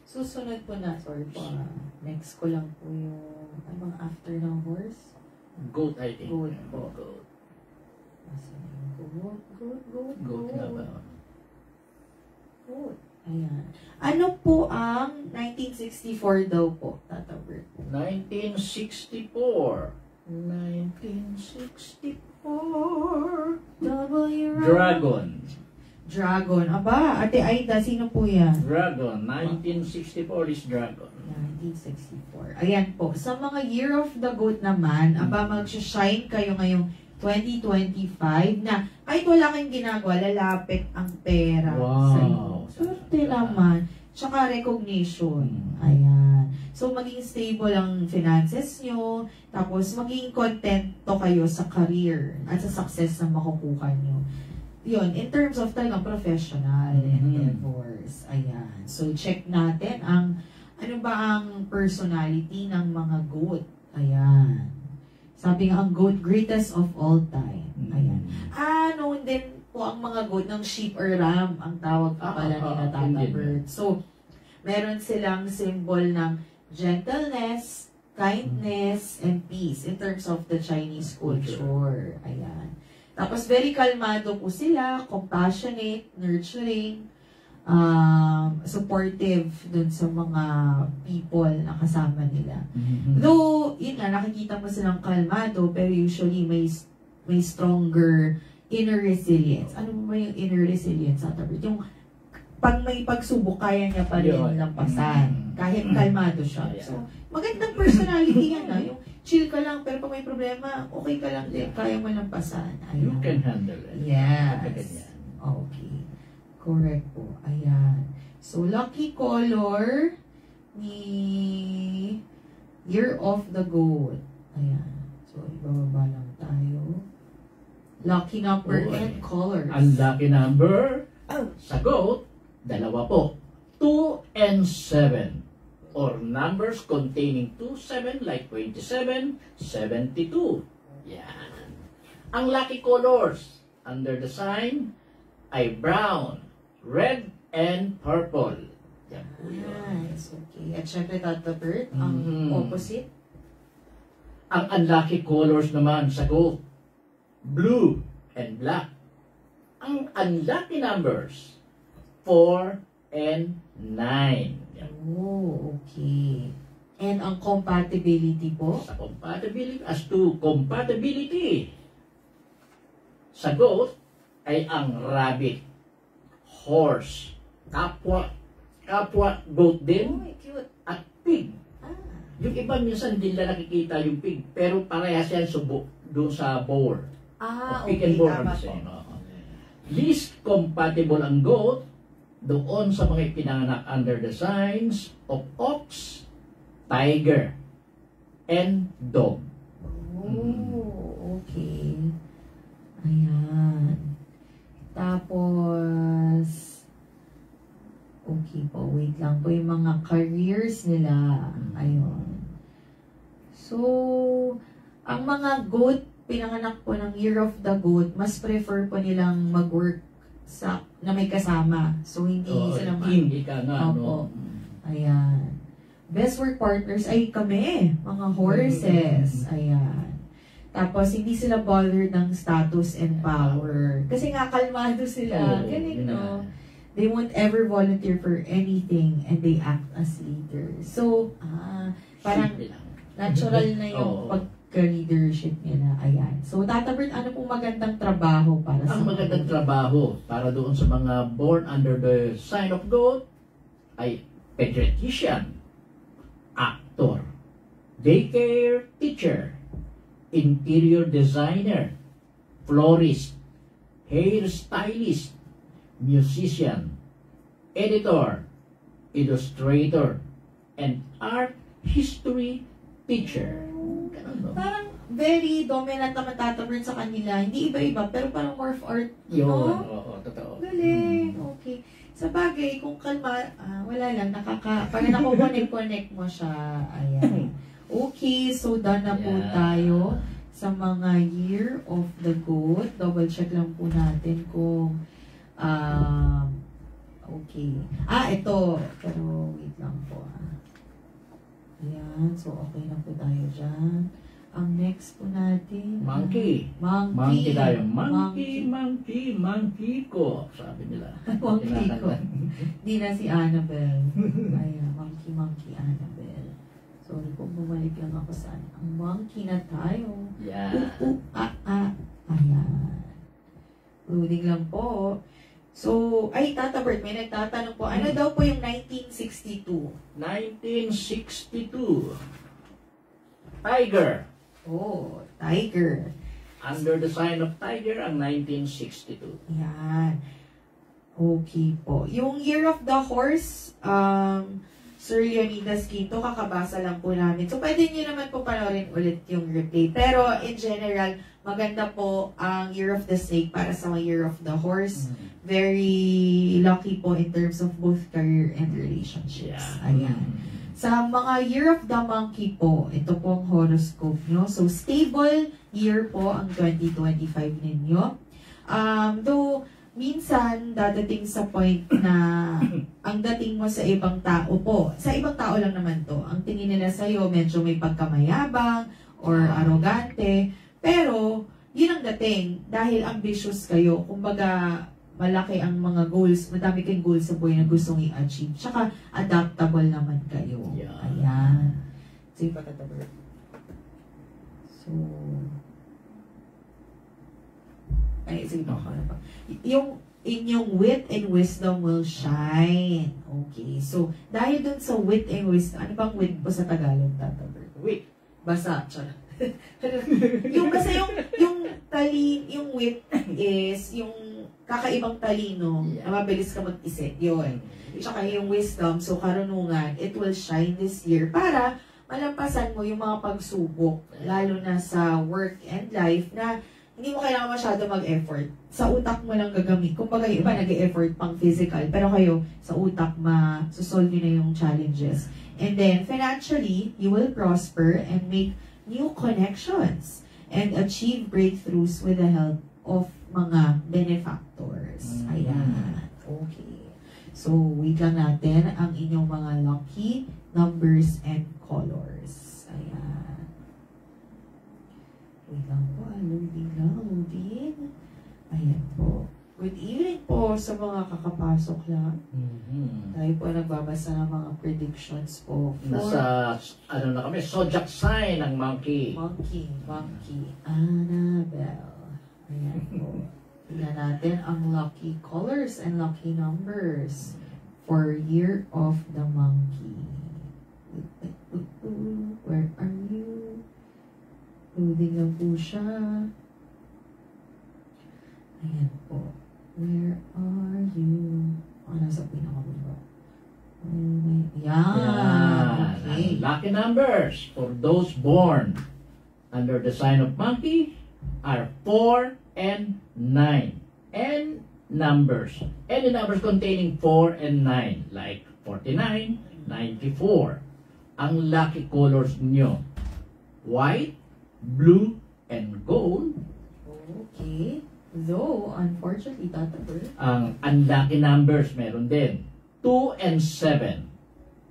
susunod po na, sorry po, next ko lang po yung, mga after ng horse? Goat, I think. Goat po. Goat. Goat na ba? Goat. Ayan. Ano po ang 1964 daw po, Tata Bert? 1964. Dragon. Aba, Ate Aida, sino po yan? Dragon. 1964 is Dragon. 1964. Ayan po. Sa mga Year of the Goat naman, mag-shine kayo ngayong 2025 na kahit wala kayong ginagawa, lalapit ang pera Wow. sa iyo. Swerte naman. Tsaka recognition. Ayan. So, maging stable ang finances nyo. Tapos, maging contento kayo sa career at sa success na makukuha nyo. Yun, in terms of talagang professional endeavors. Ayan. So, check natin ang ano ba ang personality ng mga goat. Ayan. Sabi nga, ang goat, greatest of all time. Ayan. Noon din po ang mga goat ng sheep or ram, ang tawag pa pala nila Tata Bert. So, meron silang symbol ng gentleness, kindness, and peace in terms of the Chinese culture. Ayan. Tapos, very kalmado po sila, compassionate, nurturing, supportive dun sa mga people na kasama nila. Though, yun nga, nakikita mo silang kalmado, pero usually may stronger inner resilience. Ano ba yung inner resilience, Tata Bert? Yung pag may pagsubok, kaya niya pa rin lampasan. Kahit kalmado siya. So, magandang personality yan, yung chill ka lang, pero pag may problema, okay ka lang din, kaya mo lampasan. You Ayan. can handle it. Yes. Ganyan. Okay. Correct po. Ayan. So, lucky color ni Year of the Goat. Ayan. So, ibababa lang tayo. Lucky number Oh, and colors. Ang lucky number sa goat, dalawa po. 2 and 7. Or numbers containing 2, 7 like 27, 72. Yan. Ang lucky colors under the sign ay brown, red, and purple. Yan po yun. Nice. Okay. At syempre, Tata Bert, ang opposite. Ang unlucky colors naman sa goat, blue and black. Ang unlucky numbers, 4 and 9. Yan. Oh, okay. And ang compatibility po? Sa compatibility, as to compatibility, sa goat ay ang rabbit, horse, kapwa goat din, Oh, cute. at pig. Ah. Yung iba minsan hindi nila nakikita yung pig, pero parehas yan doon sa boar. Ah, Pig okay. and boar, Tama ano po. siya, no? Least compatible ang goat doon sa mga pinanganak under the signs of ox, tiger, and dog. Oh, okay. Ayan. Tapos, okay po, wait lang po yung mga careers nila. Ayun. So, ang mga goat, pinanganak po ng Year of the Goat, mas prefer po nilang mag-work na may kasama. So, hindi sila Team, ika nga, Opo. no? Ayan. Best work partners ay kami, mga horses. Ayan. Tapos, hindi sila bothered ng status and power. Kasi nga, kalmado sila. Oo, Galing, yun no? na. They won't ever volunteer for anything and they act as leaders. So, parang Simple lang. natural na yung Oo. pagka-leadership nila. Ayan. So, Tata Bert, ano pong magandang trabaho para sa Ang magandang trabaho para doon sa mga born under the sign of goat ay pediatrician, actor, daycare teacher, interior designer, florist, hairstylist, musician, editor, illustrator, and art history teacher. Ganun, no? Parang very dominant naman Tata Bert sa kanila. Hindi iba-iba, pero parang more of art. Yun, No? oo, totoo. Galing. Okay. Sa bagay, kung kalma, wala lang, parang nakukonek-connect mo siya. Ayan. Okay, so done na po Yeah. tayo sa mga Year of the Goat. Double check lang po natin kung okay. Ito. Pero wait lang po. Ayan. So, okay na po tayo dyan. Ang next po natin. Monkey. Monkey. Monkey tayo. Monkey ko. Sabi nila. Monkey ko. Kinakanta. Di na si Annabelle. Ayan, monkey Annabelle. Sorry po, bumalik lang ako sa ang monkey na tayo. Yeah. Ayan. Loading lang po. So, Tata Bert, may nagtatanong po, ano daw po yung 1962? 1962. Tiger. Oh, tiger. Under the sign of tiger ang 1962. Yan. Okay po. Yung Year of the Horse, Sir Leonidas Quinto, kakabasa lang po namin. So, pwede nyo naman po panoorin ulit yung replay. Pero, in general, maganda po ang Year of the Snake para sa mga Year of the Horse. Very lucky po in terms of both career and relationships. Ayan. Sa mga Year of the Monkey po, ito po ang horoscope nyo. So, stable year po ang 2025 ninyo. Though, minsan, dadating sa point na ang dating mo sa ibang tao po, sa ibang tao lang naman to, ang tingin nila sa'yo, medyo may pagkamayabang or arrogante. Pero, yun ang dating. Dahil ambitious kayo, kumbaga, malaki ang mga goals, madami kayong goals sa buhay na gustong i-achieve. Tsaka, adaptable naman kayo. Yeah. Ayan. Sige pa, Tata Bert. So, sige pa, yung inyong wit and wisdom will shine. Okay. So, dahil dun sa wit and wisdom, ano bang wit po sa Tagalog, Tata Bert? Wit. Basa. Tsara. Yung basta yung tali, yung wit is yung kakaibang talino na mabilis ka mag-isip. Yun. Tsaka yung wisdom, so karunungan, it will shine this year para malampasan mo yung mga pagsubok, lalo na sa work and life na hindi mo kailangan masyado mag-effort. Sa utak mo lang gagamit. Kung baga iba nag-effort pang physical, pero kayo sa utak ma-solve nyo na yung challenges. And then, financially, you will prosper and make new connections and achieve breakthroughs with the help of mga benefactors. Ayan. Okay. So, wait lang natin ang inyong mga lucky numbers and colors. Ayan. Wait lang po. Loading. Ayan po. Good evening po sa mga kakapasok lang. Tayo po nagbabasa ng mga predictions po. Nasa, ano na kami, zodiac sign ng monkey. Monkey. Annabelle. Ayan po. Tingnan natin ang lucky colors and lucky numbers for Year of the Monkey. Where are you? Loading lang po siya. Ayan po. Where are you? Nasa pinakabulo. Yan. Okay. Ang lucky numbers for those born under the sign of monkey are 4 and 9. And numbers. Any numbers containing 4 and 9, like 49, 94. Ang lucky colors nyo, white, blue, and gold. Okay. Though, unfortunately, Tata Bird. Ang unlucky numbers meron din, 2 and 7.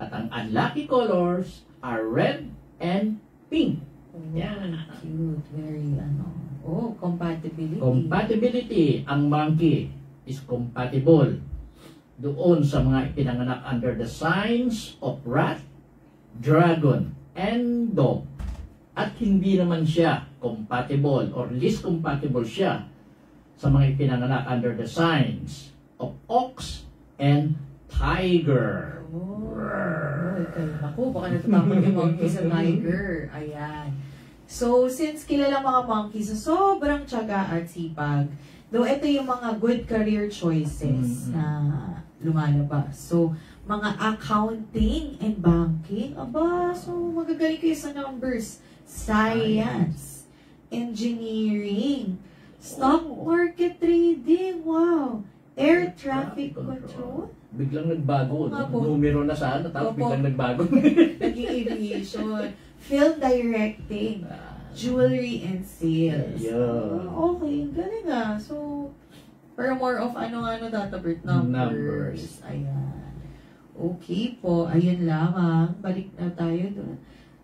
At ang unlucky colors are red and pink. Yan. Cute. Very, compatibility. Compatibility. Ang monkey is compatible doon sa mga ipinanganak under the signs of rat, dragon, and dog. At hindi naman siya compatible or least compatible siya sa mga ipinanganak under the signs of ox and tiger. Ako, baka natatakot yung monkey sa tiger. Ayan. So, since kilala mga monkey sa sobrang tiyaga at sipag, though ito yung mga good career choices na lumalabas. So, mga accounting and banking, so magagaling kayo sa numbers. Science, engineering, stock market trading, wow, air traffic control. Biglang nagbago. Opo. Numero na sana, tapos Opo. biglang nagbago. Naging aviation, film directing, jewelry and sales. Yeah. Okay, galing So, pero more of Tata Bert, numbers. Ayan. Okay po, ayun lamang. Balik na tayo doon.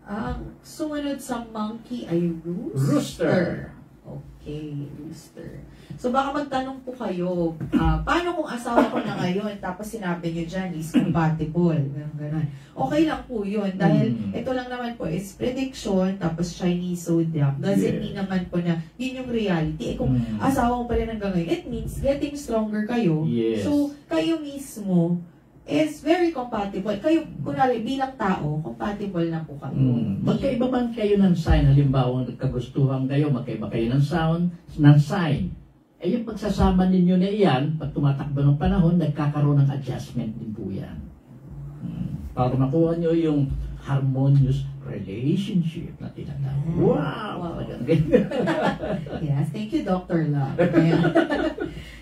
Ang sumunod sa monkey ay rooster. Okay, rooster. So baka magtanong po kayo, paano kung asawa ko na ngayon, tapos sinabi nyo dyan, is compatible. Ganun. Okay lang po yun. Dahil ito lang naman po is prediction, tapos Chinese zodiac. Doesn't mean naman po na yun yung reality. Kung asawa mo pa rin hanggang ngayon, it means getting stronger kayo. Yes. So, kayo mismo is very compatible. Kayo, kunwari, bilang tao, compatible na po kayo. Magkaiba man kayo ng sign, halimbawa nagkagustuhan kayo, magkaiba kayo ng sign. Eh yung pagsasama ninyo na iyan, pag tumatakbo ng panahon, nagkakaroon ng adjustment din po yan. Para makuha nyo yung harmonious relationship na tinatawag. Wow! Yes, thank you, Dr. Love.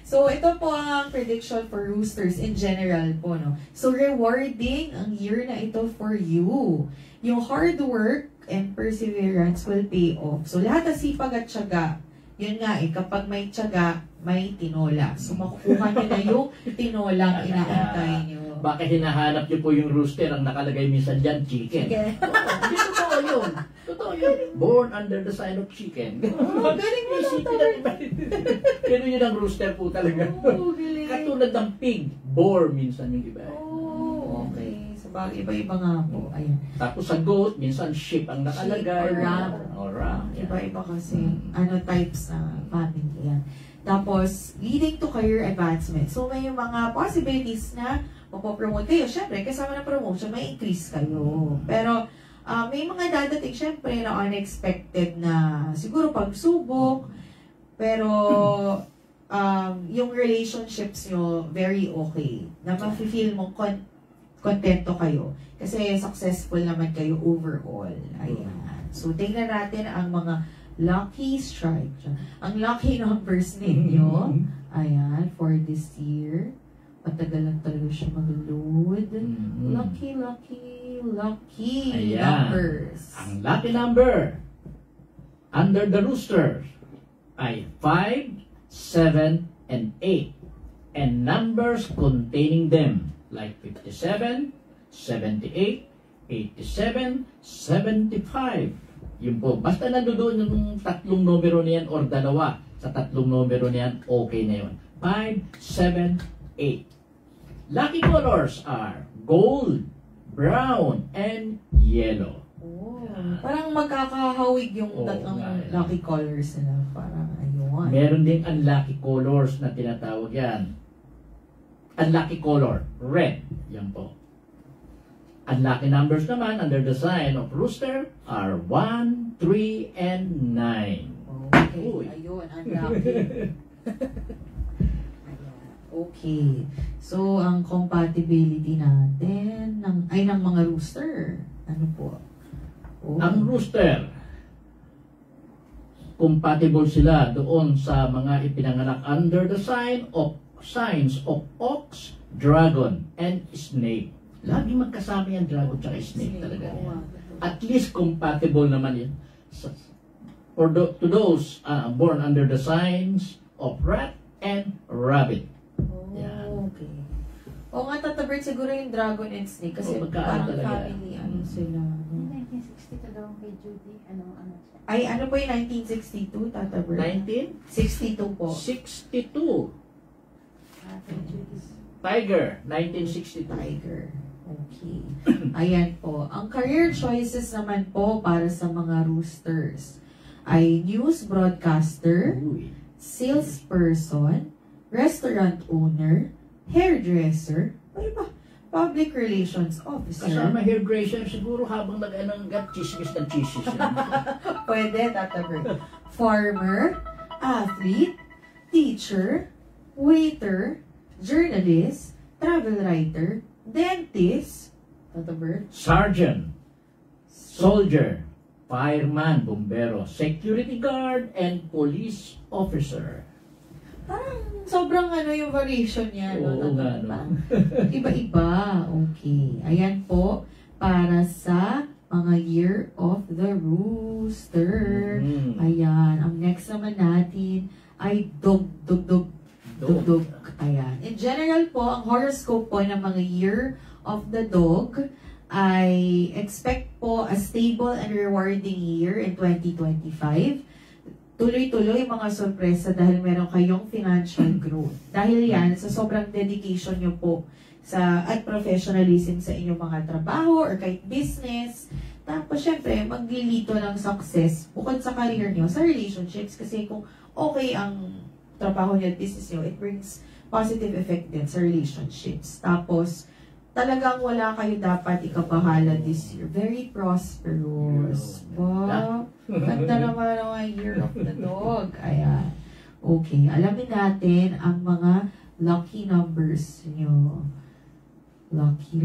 So, ito po ang prediction for roosters in general po, no? So, rewarding ang year na ito for you. Yung hard work and perseverance will pay off. So, lahat ng sipag at tiyaga, yun nga kapag may tiyaga, may tinola. So, makukuha nyo na yung tinolang inaantay nyo. Baka hinahanap niyo po yung rooster, ang nakalagay minsan dyan, chicken. Hindi, totoo yun. Totoo yun. Born under the sign of chicken. Galing mo lang Pero yun ang rooster po talaga. galing. Katulad ng pig, boar minsan yung iba. Okay. So, bagay iba-iba nga po. Ayan. Tapos sa goat, minsan sheep ang nakalagay. Sheep or ram. Or ram. Iba-iba kasi types na family. Yan. Tapos, leading to career advancement. So, may mga possibilities na mapopromote kayo. Siyempre, kasama ng promotion, may increase kayo. Pero, may mga dadating, syempre, na unexpected na siguro pagsubok, pero yung relationships nyo, very okay. Na mafe-feel mo kontento kayo. Kasi successful naman kayo overall. Ayan. So, tingnan natin ang mga lucky strike. Ang lucky numbers ninyo. Ayan, for this year. Matagal lang talaga siya mag-load. Lucky Ayan. numbers. Ang lucky number under the rooster ay 5, 7, and 8. And numbers containing them like 57, 78, 87, 75. Yun po. Basta nandoon yung tatlong numero niyan or dalawa sa tatlong numero niyan, okay na yun. 5, 7, 8. Lucky colors are gold, brown, and yellow. Oh, parang magkakahawig yung Oo, tatlong nga, lucky colors nila. Parang ayun. Meron ding unlucky colors na tinatawag yan. Unlucky color, red. Yan po. Unlucky numbers naman under the sign of rooster are 1, 3, and 9. Okay, Uy. ayun, unlucky. Okay. So, ang compatibility natin ng mga rooster. Ano po? Oh. Ang rooster, compatible sila doon sa mga ipinanganak under the signs of ox, dragon, and snake. Lagi magkasama yan, dragon at snake talaga. Yan. At least compatible naman yun. To those born under the signs of rat and rabbit. Oh, okay. O nga, Tata Bert, siguro yung dragon and snake kasi magkaan parang talaga. family, ano sila. no? 1962 daw kay Judy. Ano siya? Ay, ano po yung 1962, Tata Bert? 62 po. 1962. Kay Judy. Tiger, 1962. Tiger. Okay. Ayan po. Ang career choices naman po para sa mga roosters ay news broadcaster, Uy. salesperson, restaurant owner, hairdresser, ay ba? Public relations officer. Kasama hairdresser, siguro habang nag-ananggat, chismis ng chismis. Pwede, Tata Bert. Farmer, athlete, teacher, waiter, journalist, travel writer, dentist, Tata Bert. Sergeant, soldier, fireman, bombero, security guard, and police officer. Parang sobrang ano yung variation niya. Oo no? nga, no? Parang iba-iba. Okay. Ayan po, para sa mga Year of the Rooster. Ayan. Ang next naman natin ay dog. Ayan. In general po, ang horoscope po ng mga Year of the Dog ay expect po a stable and rewarding year in 2025. Tuloy-tuloy mga sorpresa dahil meron kayong financial growth. Dahil yan, sa sobrang dedication nyo po at professionalism sa inyong mga trabaho or kahit business. Tapos, syempre, maglilito ng success bukod sa career nyo, sa relationships. Kasi kung okay ang trabaho nyo at business nyo, it brings positive effect din sa relationships. Tapos, talagang wala kayo dapat ikabahala this year. Very prosperous. Wow. Ganda naman ang Year of the Dog. Ayan. Okay. Alamin natin ang mga lucky numbers nyo. Lucky.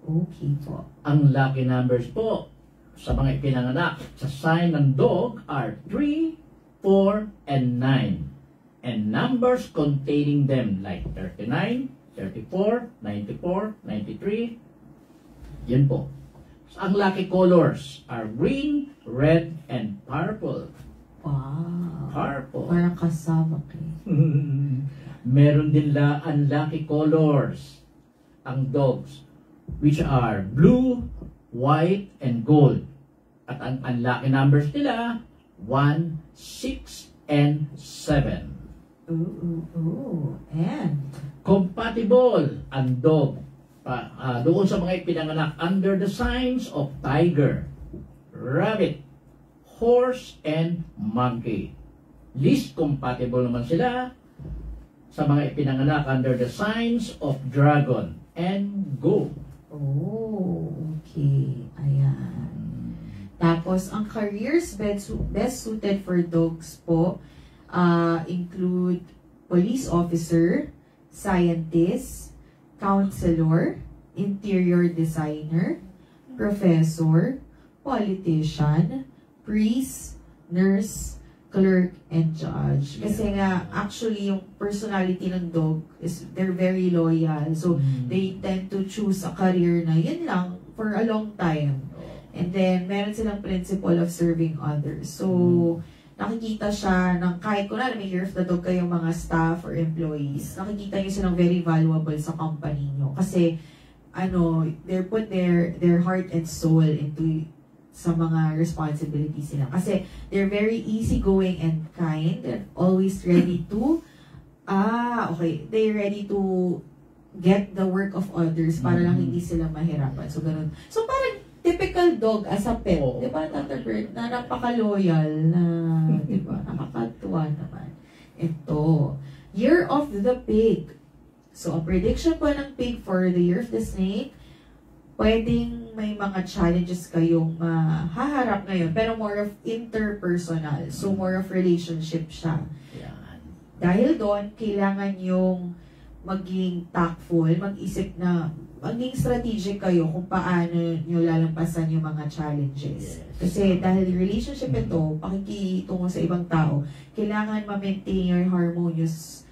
Okay po. Ang lucky numbers po sa mga ipinanganak sa sign ng dog are 3, 4, and 9. And numbers containing them like 39, 34, 94, 93. Yan po. Ang lucky colors are green, red, and purple. Wow. Purple. Parang kasama kayo. Meron din unlucky colors ang dogs, which are blue, white, and gold. At ang unlucky numbers nila, 1, 6, and 7. Ooh. And? Compatible ang dog doon sa mga ipinanganak under the signs of tiger, rabbit, horse, and monkey. Least compatible naman sila sa mga ipinanganak under the signs of dragon and goat. Oh, okay. Ayan. Tapos, ang careers best suited for dogs po include police officer, scientist, counselor, interior designer, professor, politician, priest, nurse, clerk, and judge. Kasi nga, actually, yung personality ng dog is they're very loyal. So, they tend to choose a career na yun lang for a long time. And then, meron silang principle of serving others. So, nakikita siya ng kahit kunwari may year of the dog kayong mga staff or employees, nakikita nyo silang very valuable sa company nyo. Kasi, they put their heart and soul into sa mga responsibilities nila. Kasi, they're very easygoing and kind and always ready to, they're ready to get the work of others para lang hindi sila mahirapan. So, ganun. So, parang typical dog as a pet. Oo. Di ba, Tata Bert, na napaka-loyal na, di ba, nakakatuwa naman. Ito, Year of the Pig. So, a prediction po ng pig for the Year of the Snake, pwedeng may mga challenges kayong haharap ngayon, pero more of interpersonal. So, more of relationship siya. Yan. Dahil doon, kailangan yung maging tactful, mag-isip na maging strategic kayo kung paano nyo lalampasan yung mga challenges. Yes. Kasi dahil relationship ito, pakikitungo sa ibang tao, kailangan ma-maintain your harmonious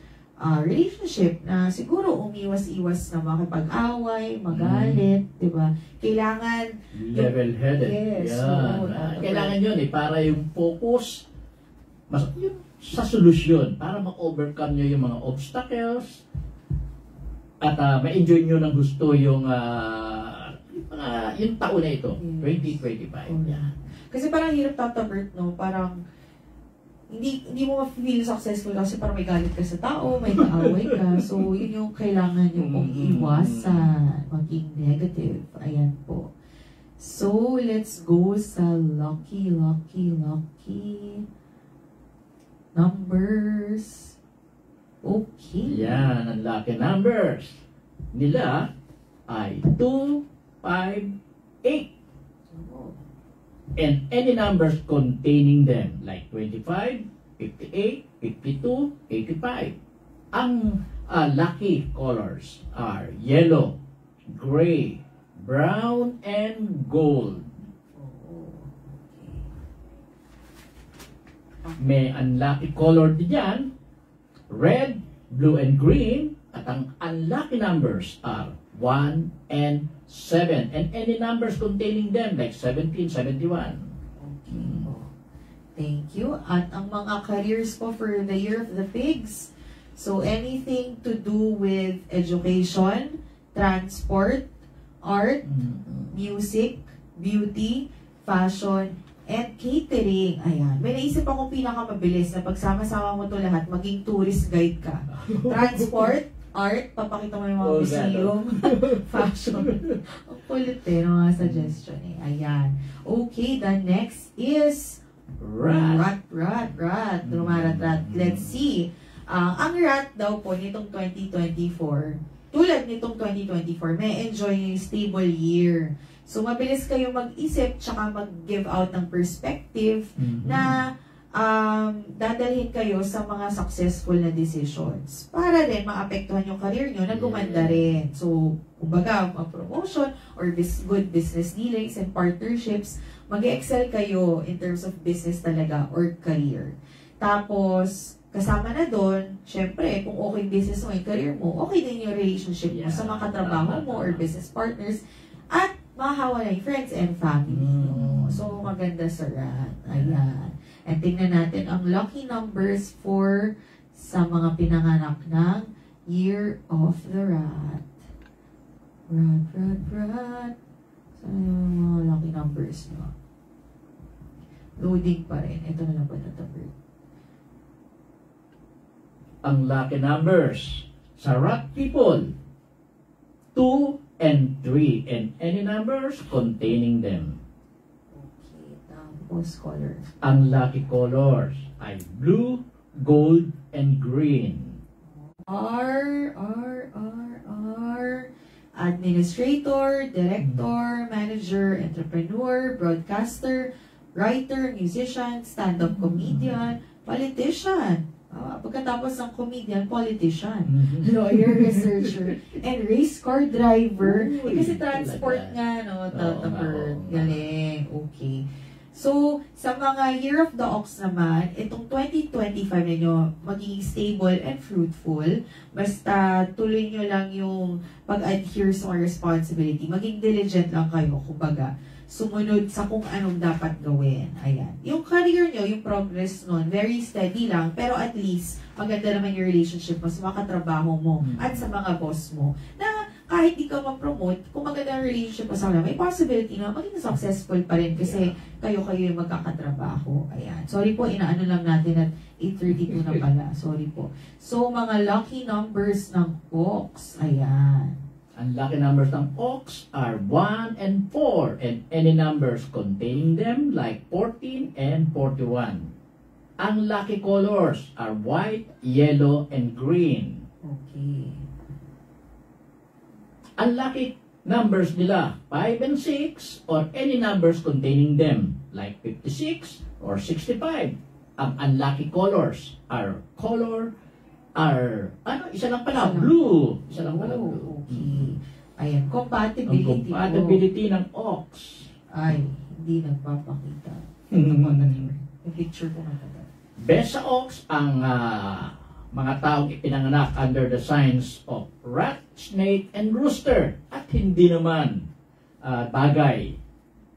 relationship na siguro umiwas-iwas na makipag-away, magalit, di ba? Kailangan Level-headed. Yes, Yan. oo, Kailangan yun para yung focus yun, sa solusyon, para ma-overcome nyo yung mga obstacles at ma-enjoy nyo ng gusto yung taon na ito, Yes. 2025. Yan. Kasi parang hirap tatabert, no? Parang hindi mo ma-feel successful kasi parang may galit ka sa tao, may kaaway ka. So, yun yung kailangan nyo pong iwasan. Maging negative. Ayan po. So, let's go sa lucky numbers. Okay. Yan, ang lucky numbers nila ay 2, 5, 8. And any numbers containing them, like 25, 58, 52, 85. Ang lucky colors are yellow, gray, brown, and gold. May unlucky color din yan, red, blue, and green. At ang unlucky numbers are 1 and 7. And any numbers containing them, like 17, 71. Thank you. At ang mga careers po for the Year of the Pigs. So, anything to do with education, transport, art, music, beauty, fashion, and catering. Ayan. May naisip akong pinakamabilis na pagsama-sama mo to lahat, maging tourist guide ka. Transport, art, papakita mo yung mga museum, fashion. Ang kulit ng mga suggestion eh. Ayan. Okay, the next is rat. Rumarat-rat. Let's see. Ang rat daw po nitong 2024, tulad nitong 2024, may enjoy yung stable year. So, mabilis kayo mag-isip tsaka mag-give out ng perspective na dadalhin kayo sa mga successful na decisions para rin maapektuhan yung career nyo na gumanda rin. So, kumbaga, promotion or good business dealings and partnerships, mag-excel kayo in terms of business talaga or career. Tapos, kasama na doon, syempre, kung okay yung business mo, yung career mo, okay din yung relationship mo sa mga katrabaho mo or business partners, at mahawa na yung friends and family mo. So, maganda sa rat. Ayan. At tingnan natin ang lucky numbers for sa mga pinanganak ng Year of the Rat. Rat. So, yung mga lucky numbers nyo. Loading pa rin. Ito na lang po natabert. Ang lucky numbers sa rat people, 2 and 3, and any numbers containing them. Okay, tapos color. Ang lucky colors ay blue, gold, and green. administrator, director, manager, entrepreneur, broadcaster, writer, musician, stand-up comedian, politician. Pagkatapos ng comedian, politician, lawyer, researcher, and race car driver. Kasi transport nga, no? Tatapper. Galing. Okay. So, sa mga Year of the Ox naman, itong 2025 ninyo, magiging stable and fruitful. Basta tuloy nyo lang yung pag-adhere sa mga responsibility. Maging diligent lang kayo, kumbaga. Sumunod sa kung anong dapat gawin. Ayan. Yung career nyo, yung progress nun, very steady lang, pero at least, maganda naman yung relationship mo sa mga katrabaho mo at sa mga boss mo. Na kahit di ka ma-promote, kung maganda yung relationship mo sa kanila, may possibility na maging successful pa rin kasi kayo yung magkakatrabaho. Ayan. Sorry po, inaano lang natin at 8:32 na pala. Sorry po. So, mga lucky numbers ng Ox. Ayan. Ang lucky numbers ng Ox are 1 and 4 and any numbers containing them like 14 and 41. Ang lucky colors are white, yellow, and green. Okay. Ang lucky numbers nila 5 and 6 or any numbers containing them like 56 or 65. Ang unlucky colors are isa lang pala, blue. Isa lang pala, blue. Okay. Ayan, Ang compatibility compatibility ng Ox. Ay, hindi nagpapakita. Yung picture ko nga pala. Best sa Ox ang mga taong ipinanganak under the signs of rat, snake, and rooster. At hindi naman bagay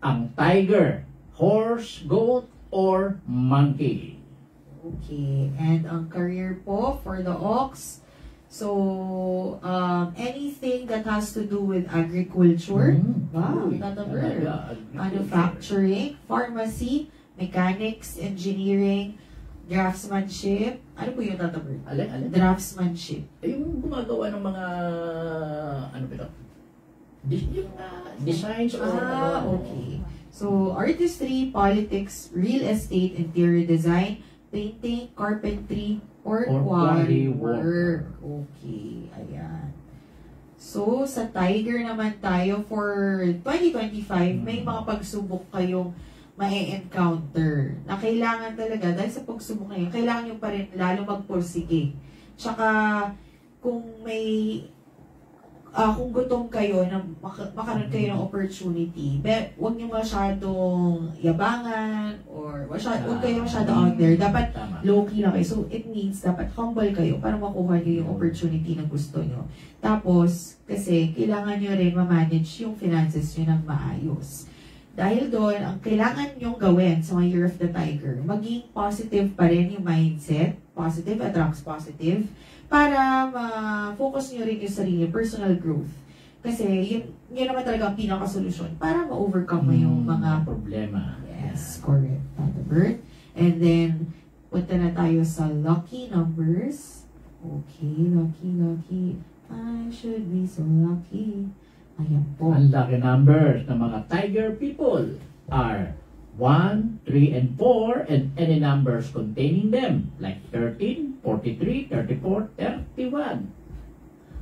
ang tiger, horse, goat, or monkey. Okay, and ang career po for the Ox, so anything that has to do with agriculture, wow, tataber, manufacturing, pharmacy, mechanics, engineering, draftsmanship, ano po yung tataber? Alin? Draftsmanship. Yung gumagawa ng mga, ano ba ito? Yung designs or okay. So, artistry, politics, real estate, interior design, painting, carpentry, or quarry work. Okay, ayan. So, sa Tiger naman tayo for 2025, may mga pagsubok kayong ma-encounter na kailangan talaga, dahil sa pagsubok na yun, kailangan nyo pa rin lalo magpursige. Tsaka, kung may kung gutom kayo na makaroon kayo ng opportunity, huwag nyo masyadong yabangan or huwag kayo masyadong out there. Dapat low-key lang kayo. So, it means dapat humble kayo para makuha nyo yung opportunity na gusto nyo. Tapos, kasi kailangan nyo rin ma-manage yung finances nyo ng maayos. Dahil doon, ang kailangan nyong gawin sa mga Year of the Tiger, maging positive pa rin yung mindset. Positive attracts positive. Para ma-focus nyo rin yung sarili, personal growth. Kasi yun naman talaga ang pinaka-solusyon para ma-overcome mo yung mga problema. Yes, correct. Tata Bert. And then, punta na tayo sa lucky numbers. Okay, lucky. I should be so lucky. Ayan po. Ang lucky numbers ng mga Tiger people are 1, 3, and 4, and any numbers containing them, like 13, 43, 34, 31.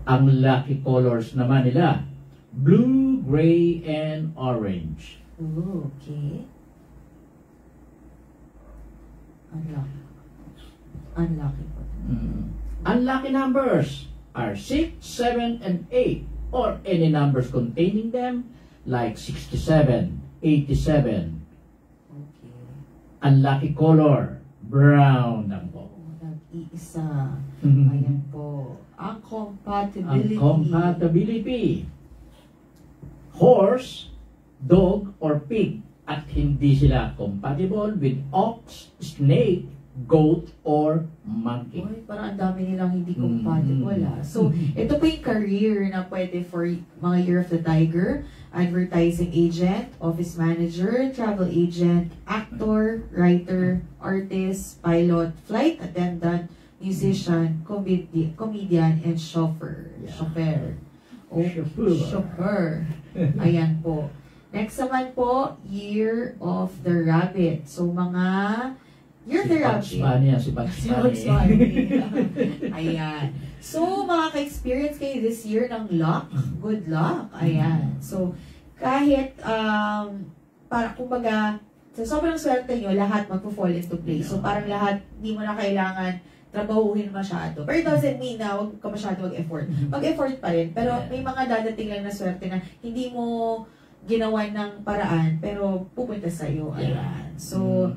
Ang lucky colors naman nila, blue, gray, and orange. Okay. Unlucky po. Unlucky numbers are 6, 7, and 8, or any numbers containing them, like 67, 87. Unlucky color, brown lang po. Nag-iisa. Ayan po. Ang compatibility. Ang compatibility. Horse, dog, or pig. At hindi sila compatible with ox, snake, goat, or monkey. Uy, parang ang dami nilang hindi compatible. So, ito po yung career na pwede for mga Year of the Tiger. Advertising agent, office manager, travel agent, actor, writer, artist, pilot, flight attendant, musician, comedian, and chauffeur. Chauffeur. Chauffeur. Ayan po. Next naman po, Year of the Rabbit. So, mga Year of the Rabbit. Si Bugs Bunny. Ayan. So, makaka-experience kayo this year ng luck. Good luck. Ayan. So, kahit, para kumbaga, sa sobrang swerte nyo, lahat magpo-fall into place. So, parang lahat, di mo na kailangan trabahuhin masyado. Pero it doesn't mean na huwag ka masyado mag-effort. Mag-effort pa rin. Pero may mga dadating lang na swerte na hindi mo ginawan ng paraan, pero pupunta sa'yo. Ayan. So,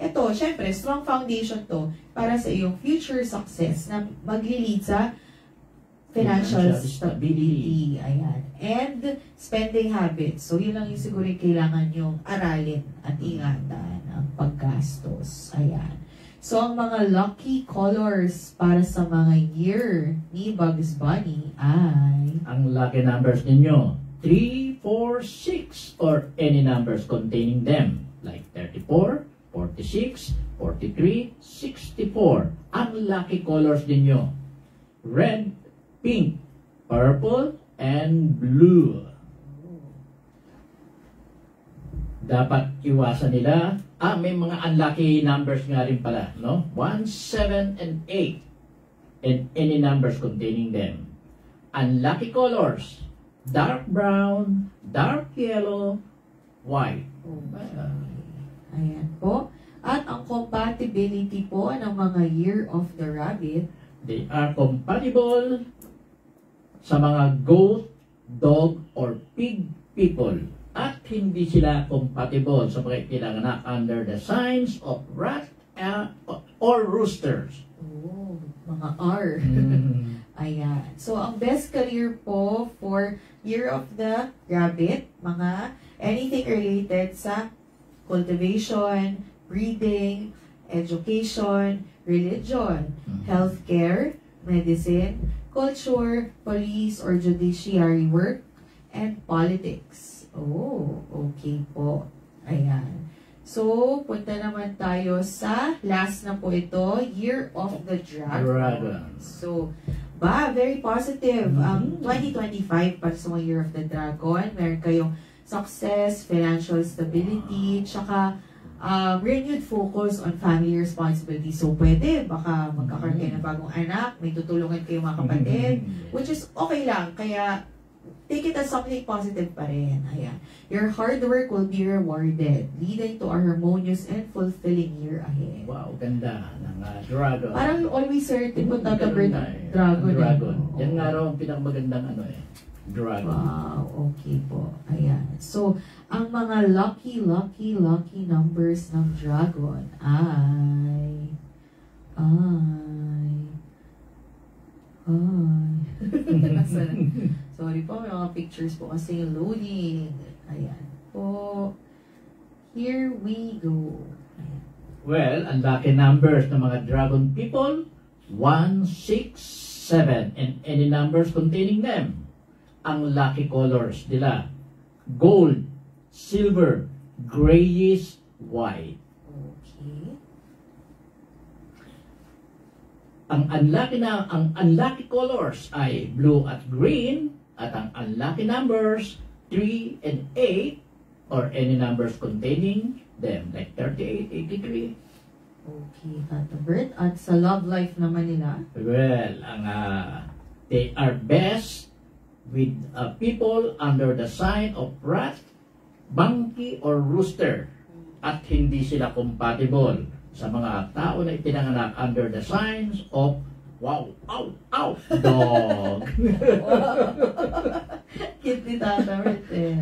ito, syempre, strong foundation to para sa iyong future success na mag-lead sa financial stability. Ayan. And spending habits. So, yun lang yung siguro yung kailangan yung aralin at ingatan ang paggastos. Ayan. So, ang mga lucky colors para sa mga year ni Bugs Bunny ay... Ang lucky numbers ninyo, 3, 4, 6, or any numbers containing them, like 34, 46, 43, 64. Ang lucky colors ninyo, red, pink, purple, and blue. Dapat iwasan nila. May mga unlucky numbers nga rin pala, no? 1, 7, and 8. And any numbers containing them. Unlucky colors, dark brown, dark yellow, white. Ayan po. At ang compatibility po ng mga year of the rabbit, They are compatible sa mga goat, dog, or pig people. At hindi sila compatible sa mga pinanganak under the signs of rat or roosters. oh, mga R. Ayan. So, ang best career po for Year of the Rabbit, mga anything related sa cultivation, breeding, education, religion, healthcare, medicine, culture, police or judiciary work, and politics. Oh, okay po. Ayan. So, punta naman tayo sa last na po ito, Year of the Dragon. So, very positive. 2025 para sa mga Year of the Dragon. Meron kayong success, financial stability, tsaka renewed focus on family responsibility. So, pwede, baka magkakaroon kayo ng bagong anak, may tutulungan kayo mga kapatid, which is okay lang. Kaya, take it as something positive pa rin. Ayan. Your hard work will be rewarded, leading to a harmonious and fulfilling year ahead. Wow, ganda ng dragon. Parang always certain po tatagard Ganda dragon. Dragon. Eh. Yan nga raw ang pinakamagandang dragon. Wow, okay po. Ayan. So, ang mga lucky numbers ng dragon ay sorry po, may mga pictures po kasi loading. Ayan po. Here we go. Ayan. Well, ang lucky numbers ng mga dragon people, 1, 6, 7, and any numbers containing them. Ang lucky colors nila, gold, silver, grayish, white. Okay. Ang unlucky colors ay blue at green, at ang unlucky numbers 3 and 8 or any numbers containing them like 38, 83. Okay, Katabert. At sa love life naman nila? Well, they are best with people under the sign of rat, monkey, or rooster. At hindi sila compatible sa mga tao na ipinanganak under the signs of dog. Cute ni Tatabert eh.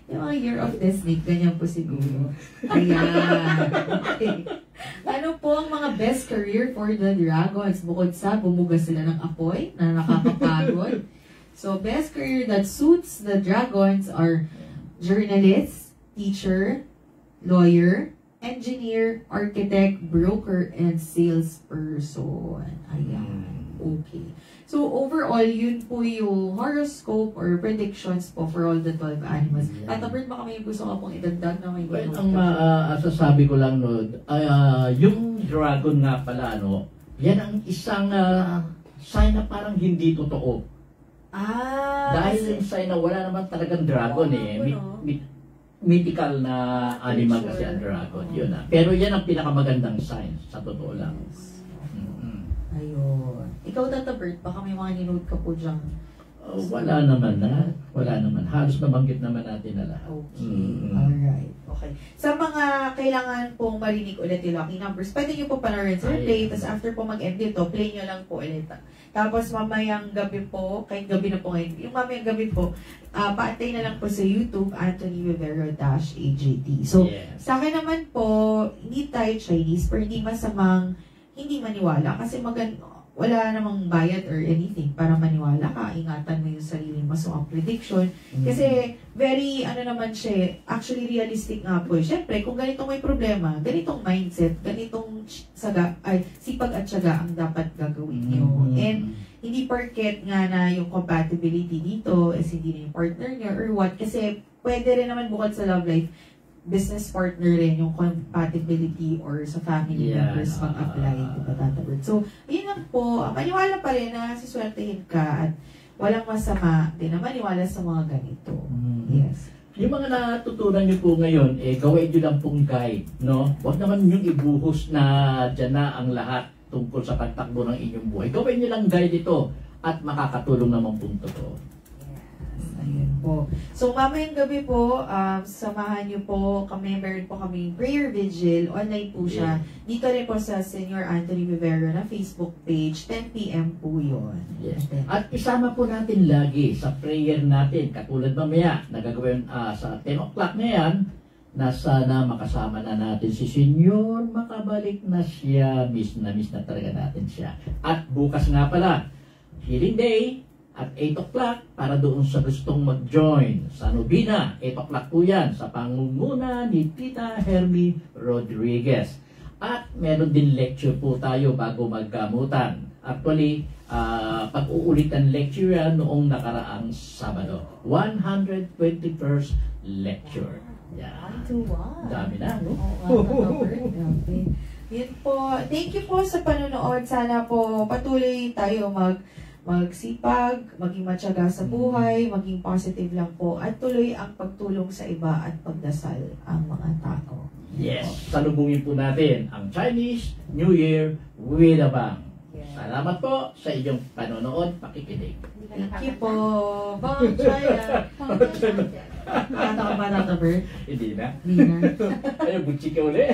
Yung mga Year of the Snake, ganyan po siguro. Ayan. Okay. Ano po ang mga best career for the dragons? Bukod sa bumuga sila ng apoy na nakakapagod. So, best career that suits the dragons are journalist, teacher, lawyer, engineer, architect, broker, and salesperson. Ayan. Okay. So, overall, yun po yung horoscope or predictions po for all the 12 animals. At Albert, baka may gusto ka pong idagdag na may Well, ang masasabi ko lang, yung dragon nga pala, yan ang isang sign na parang hindi totoo. Dahil yung sign na wala naman talagang dragon mythical na animal kasi ang dragon. Yun Pero yan ang pinakamagandang sign, sa totoo lang. Mm-mm. Ayun. Ikaw, Tata Bert, baka may mga ninote ka po dyan. Wala naman na. Wala naman. Halos nabanggit naman natin na lahat. Okay. Mm. Alright. Okay. Sa mga kailangan pong marinig ulit yung lucky numbers, pwede nyo po panoorin sa replay, tapos after po mag-end dito, play nyo lang po ulit. Tapos mamayang gabi po, kahit gabi na po ngayon, yung mamayang gabi po, paantay na lang po sa YouTube, Anthony Rivera-AJT. So, Yes. sa akin naman po, hindi tayo Chinese, pero hindi masamang hindi maniwala. Kasi wala namang bayad or anything para maniwala ka. Ingatan mo yung sarili mo sa mga prediction. Kasi very, naman siya, actually realistic nga po. Siyempre, kung ganitong may problema, ganitong mindset, ganitong sipag at syaga ang dapat gagawin nyo. And hindi porket nga na yung compatibility dito is hindi na yung partner nyo or what. Kasi pwede rin naman bukod sa love life, business partner rin yung compatibility or sa family members mag-apply, diba, Tata Bert? So, yun lang po, maniwala pa rin na siswertehin ka at walang masama din na maniwala sa mga ganito. Yes. Yung mga natutunan nyo po ngayon, gawin nyo lang pong guide, no? Huwag naman yung ibuhos na dyan na ang lahat tungkol sa pagtakbo ng inyong buhay. Gawin nyo lang guide ito at makakatulong naman po ito. Ayun po. So, mamayang gabi po, samahan niyo po kami, meron po kami prayer vigil. Online po siya. Dito rin po sa Senior Anthony Rivera na Facebook page. 10 p.m. po yun. Yes. At isama po natin lagi sa prayer natin. Katulad mamaya, nagagawin sa 10 o'clock na yan, na sana makasama na natin si Senyor, makabalik na siya. Miss na talaga natin siya. At bukas nga pala, Healing Day, at 8 o'clock para doon sa gustong mag-join sa Nobina. 8 o'clock po yan sa pangunguna ni Tita Hermie Rodriguez. At meron din lecture po tayo bago maggamutan. Actually, pag-uulitan lecture yan noong nakaraang Sabado. 121st lecture. Yan. Dami na, no? Yun po. Thank you po sa panonood. Sana po patuloy tayo magsipag, maging matyaga sa buhay, maging positive lang po, at tuloy ang pagtulong sa iba at pagdasal ang mga tao. Yes, salubungin po natin ang Chinese New Year with a bang. Salamat po sa inyong panonood, pakikinig. Thank you po. Bong Chaya. Nakatawa ba, Tata Bert? Hindi na. Hindi na. Ayaw, butsi ka uli.